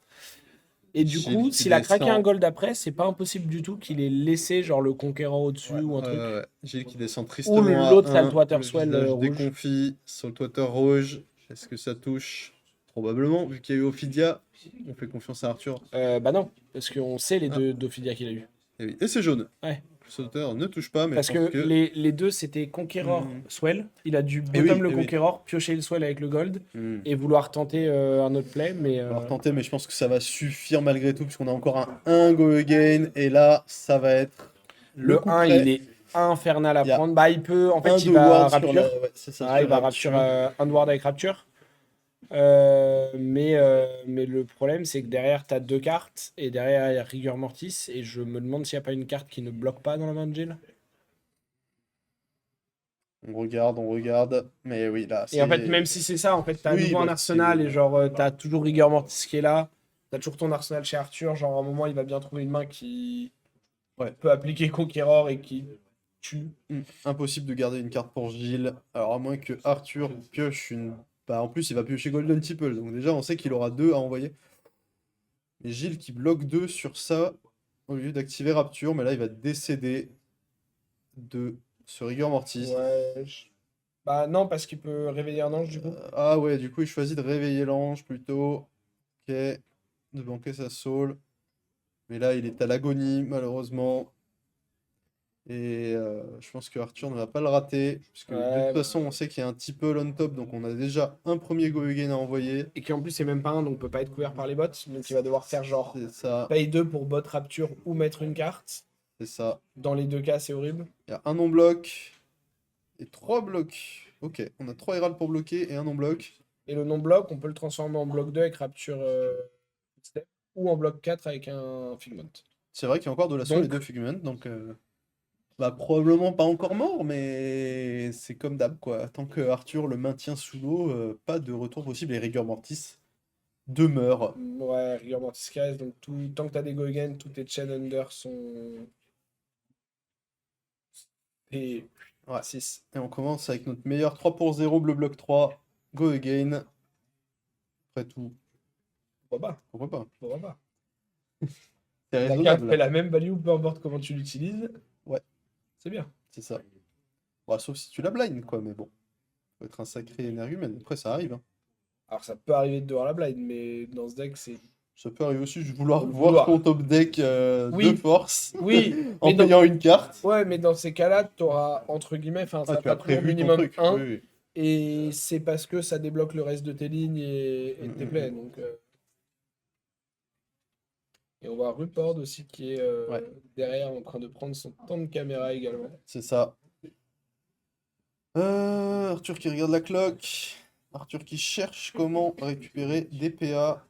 Et du Gilles coup, qui s'il a craqué descend. un gold après, c'est pas impossible du tout qu'il ait laissé genre le conquérant au-dessus ou un truc. Ouais. Gilles qui descend tristement l'autre à 1. Saltwater Le Swell visage rouge. déconfit. Saltwater rouge. Est-ce que ça touche? Probablement. Vu qu'il y a eu Ophidia, on fait confiance à Arthur. Bah non, parce qu'on sait les Ah. deux d'Ophidia qu'il a eu. Et, oui. Et c'est jaune. Ouais. Le sauteur ne touche pas, mais Parce je pense que les deux c'était Conqueror Mhm. Swell. Il a dû Eh oui, bottom le eh oui. Conqueror, piocher le Swell avec le gold Hmm. et vouloir tenter un autre play. Mais On va retenter, mais je pense que ça va suffire malgré tout, puisqu'on a encore un go again, et là, ça va être le coup 1 près. il est infernal à Il y a prendre. Bah il peut, en fait un il de va ward sur Rapture. la... ouais, c'est ça, Ah, sur il va Rapture. Rapture un ward avec Rapture. Mais le problème, c'est que derrière, tu as deux cartes, et derrière, il y a Rigor Mortis, et je me demande s'il n'y a pas une carte qui ne bloque pas dans la main de Gilles. On regarde, mais oui, là, Et en fait, même si c'est ça, en fait, tu as Oui, nouveau un bah, arsenal, c'est- et genre, tu as toujours Rigor Mortis qui est là, tu as toujours ton arsenal chez Arthur, genre, à un moment, il va bien trouver une main qui Ouais. peut appliquer Conqueror et qui tue. Impossible de garder une carte pour Gilles, alors à moins que Arthur pioche une... Bah, en plus, il va piocher Golden Tipple, donc déjà, on sait qu'il aura 2 à envoyer. Et Gilles qui bloque 2 sur ça, au lieu d'activer Rapture, mais là, il va décéder de ce Rigor Mortis. Ouais. Bah non, parce qu'il peut réveiller un ange, du coup. Ah ouais, du coup, il choisit de réveiller l'ange plutôt. Ok, de banquer sa soul. Mais là, il est à l'agonie, malheureusement. Et je pense que Arthur ne va pas le rater. Puisque de Ouais, toute façon, on sait qu'il y a un petit peu on top. Donc on a déjà un premier go again à envoyer. Et qui en plus c'est même pas un, donc peut pas être couvert par les bots. Donc il va devoir faire genre C'est ça, paye 2 pour bot Rapture ou mettre une carte. c'est ça. Dans les deux cas, c'est horrible. Il y a un non-bloc et 3 blocs. Ok, on a 3 Herald pour bloquer et un non-bloc. Et le non-bloc, on peut le transformer en bloc 2 avec Rapture Step ou en bloc 4 avec un Figment. C'est vrai qu'il y a encore de la soul Donc- et 2 Figment. Donc bah, probablement pas encore mort, mais c'est comme d'hab, quoi. Tant que Arthur le maintient sous l'eau, pas de retour possible. Et Rigor Mortis demeure. Ouais, Rigor Mortis Case, donc tant que t'as des go again, tous tes chain under sont. Et Ouais. 6. Et on commence avec notre meilleur 3 pour 0, bleu bloc 3. Go again. Après tout, Pourquoi pas? pourquoi pas. Pourquoi pas? C'est La carte raisonnable. fait la même value, peu importe comment tu l'utilises. Ouais. C'est bien. C'est ça. Bon, sauf si tu la blind, quoi, mais bon. Faut être un sacré énergumène. Après, ça arrive, hein. Alors ça peut arriver de devoir la blind, mais dans ce deck, c'est... Ça peut arriver aussi de vouloir Faut le voir vouloir. ton top deck Oui. de force Oui, en mais dans... payant une carte. Ouais, mais dans ces cas-là, t'auras, entre guillemets, enfin, Ah, ça tu as va toujours prévu ton minimum truc. 1, Oui, oui. et c'est parce que ça débloque le reste de tes lignes et de tes plays, donc... Et on voit Rupord aussi qui est Ouais. derrière en train de prendre son temps de caméra également. C'est ça. Arthur qui regarde la clock. Arthur qui cherche comment récupérer des PA,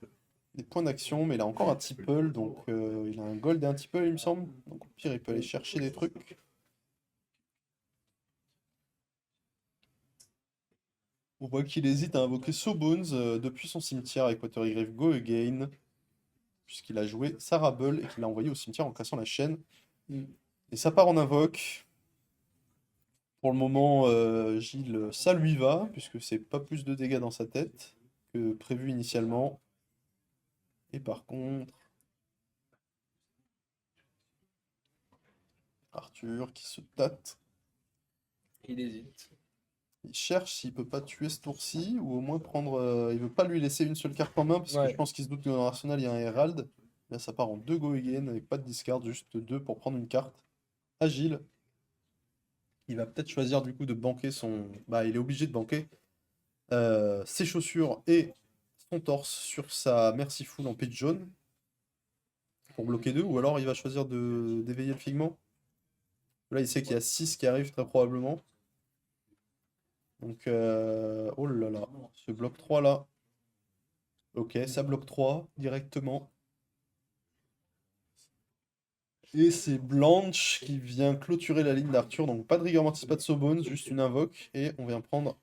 des points d'action, mais il a encore un Tipple, donc il a un gold et un Tipple, il me semble. Donc au pire, il peut aller chercher des trucs. On voit qu'il hésite à invoquer Sawbones depuis son cimetière avec Water Grave Go Again, puisqu'il a joué Sarable et qu'il l'a envoyé au cimetière en cassant la chaîne. Et ça part en invoque. Pour le moment, Gilles, ça lui va, puisque c'est pas plus de dégâts dans sa tête que prévu initialement. Et par contre, Arthur qui se tâte. Il hésite. Il cherche s'il peut pas tuer ce tour-ci, ou au moins prendre. Il veut pas lui laisser une seule carte en main, parce que Ouais. je pense qu'il se doute que dans l'arsenal il y a un Herald. Là, ça part en 2 go again, avec pas de discard, juste 2 pour prendre une carte. Agile. Il va peut-être choisir du coup de banquer son. Bah, il est obligé de banquer ses chaussures et son torse sur sa Merciful en pitch jaune pour bloquer 2, ou alors il va choisir d'éveiller le figment. Là, il sait qu'il y a 6 qui arrivent très probablement. Donc, oh là là, ce bloc 3 là. Ok, ça bloque 3 directement. Et c'est Blanche qui vient clôturer la ligne d'Arthur. Donc, pas de Rigor Mortis, pas de Sawbones, juste une invoque. Et on vient prendre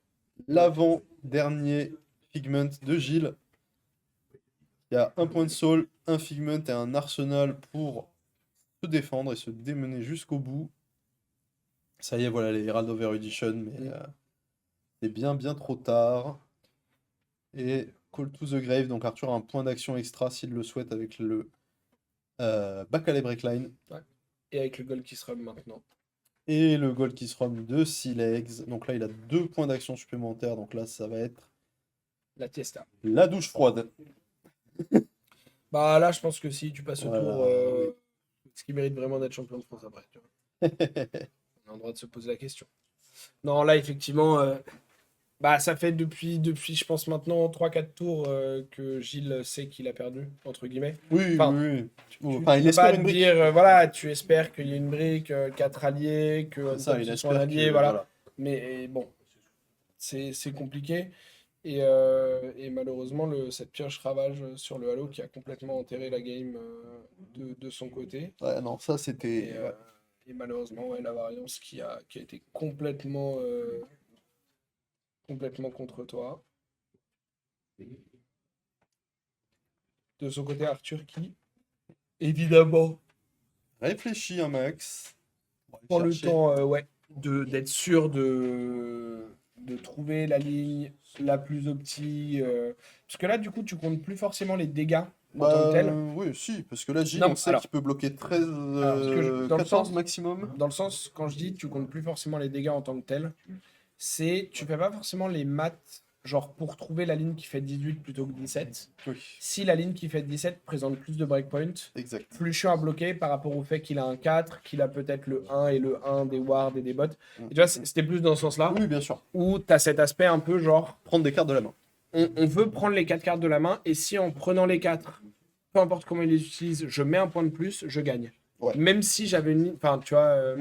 l'avant-dernier Figment de Gilles. Il y a un point de soul, un Figment et un arsenal pour se défendre et se démener jusqu'au bout. Ça y est, voilà les Herald of Erudition, mais c'est bien trop tard. Et Call to the Grave, donc Arthur a un point d'action extra s'il le souhaite avec le Bacalé Breakline. Et avec le goal qui se rub maintenant. Et le Gold Kiss Rom de Silex. Donc là, il a 2 points d'action supplémentaires. Donc là, ça va être La Tiesta. la douche froide. Bah là, je pense que si tu passes au Voilà, tour, oui. ce qui mérite vraiment d'être champion de France après. Tu vois. On a le droit de se poser la question. Non, là, effectivement, bah, ça fait depuis, je pense maintenant, 3-4 tours que Gilles sait qu'il a perdu, entre guillemets. Oui, Enfin, oui. Tu Enfin, il peux espère pas une te brique. dire, voilà, tu espères qu'il y ait une brique, 4 alliés, que C'est ça, Untouched, il ils sont un espère allié, que. voilà. Voilà. Mais bon, c'est compliqué. Et malheureusement, cette pioche ravage sur le Halo qui a complètement enterré la game de son côté. Ouais, non, ça Et, c'était. euh, et malheureusement, ouais, la variance qui a été complètement contre toi. De son côté, Arthur qui, évidemment, Réfléchis un max. On va aller prend le chercher. temps ouais, d'être sûr de trouver la ligne la plus opti. Parce que là, du coup, tu comptes plus forcément les dégâts en tant que tel. Oui, si, parce que là, Gilles, Non, on sait alors- qu'il peut bloquer 13, Alors, parce que dans le 14 sens- maximum. Dans le sens, quand je dis tu comptes plus forcément les dégâts en tant que tel, c'est tu fais pas forcément les maths, genre pour trouver la ligne qui fait 18 plutôt que 17. Oui, Si la ligne qui fait 17 présente plus de breakpoints, exact. plus chiant à bloquer par rapport au fait qu'il a un 4, qu'il a peut-être le 1 et le 1 des wards et des bots. Et tu vois, c'était plus dans ce sens-là, Oui, bien sûr. où tu as cet aspect un peu genre, Prendre des cartes de la main. on veut prendre les 4 cartes de la main, et si en prenant les 4, peu importe comment il les utilise, je mets un point de plus, je gagne. Ouais. Même si j'avais une ligne, enfin tu vois...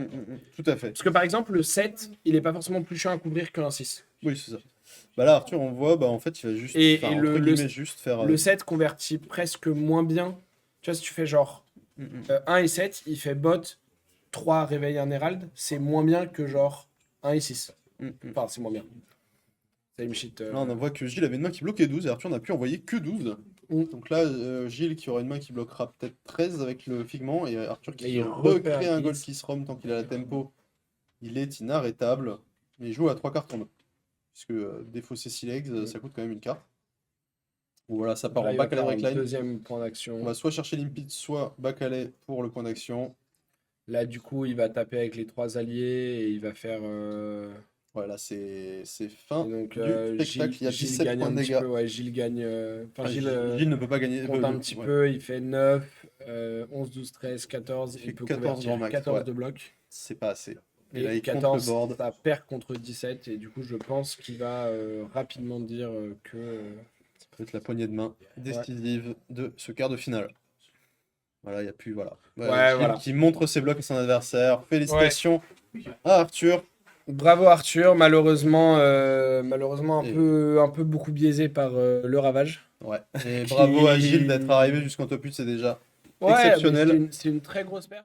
Tout à fait. Parce que par exemple, le 7, il est pas forcément plus chiant à couvrir qu'un 6. Oui, c'est ça. Bah là, Arthur, on voit, bah en fait, il va juste, Et enfin, le- entre le- guillemets, juste faire. Le 7 convertit presque moins bien. Tu vois, si tu fais genre 1 et 7, il fait bot, 3 réveille un Herald, c'est moins bien que genre 1 et 6. Enfin, c'est moins bien. Same shit. Là, on voit que Gilles avait une main qui bloquait 12 et Arthur n'a pu envoyer que 12. Donc là, Gilles qui aura une main qui bloquera peut-être 13 avec le figment et Arthur Et qui il recrée refait un un Gold kiss. Kiss Rom tant qu'il a la tempo. Il est inarrêtable. Mais il joue à 3 cartes en main. Puisque défausser 6 legs, ça coûte quand même une carte. Voilà, ça Donc part là, en il va back alley faire un breakline. deuxième point d'action. On va soit chercher limpid, soit back alley pour le point d'action. Là, du coup, il va taper avec les 3 alliés et il va faire. Voilà, c'est fin Et donc, du spectacle. Il y a Gilles 17 gagne points un de petit dégâts. peu. Ouais, Gilles gagne. Enfin, Ah, Gilles Gilles ne peut pas gagner. compte un petit ouais. peu. Il fait 9, 11, 12, 13, 14. Il Il fait peut 14 convertir grand max, 14 ouais. de bloc. C'est pas assez. Et Et là, il compte le 14, board. ça perd contre 17. Et du coup, je pense qu'il va rapidement dire que. Ça peut être la poignée de main décisive de ce quart de finale. Voilà, il n'y a plus. Voilà. Ouais, Gilles voilà. qui montre ses blocs à son adversaire. Félicitations à Arthur. Bravo Arthur, malheureusement, malheureusement Et- un peu beaucoup biaisé par le ravage. Ouais. Et bravo à Gilles d'être arrivé jusqu'en top 8, c'est déjà Ouais, mais exceptionnel. c'est une très grosse perte.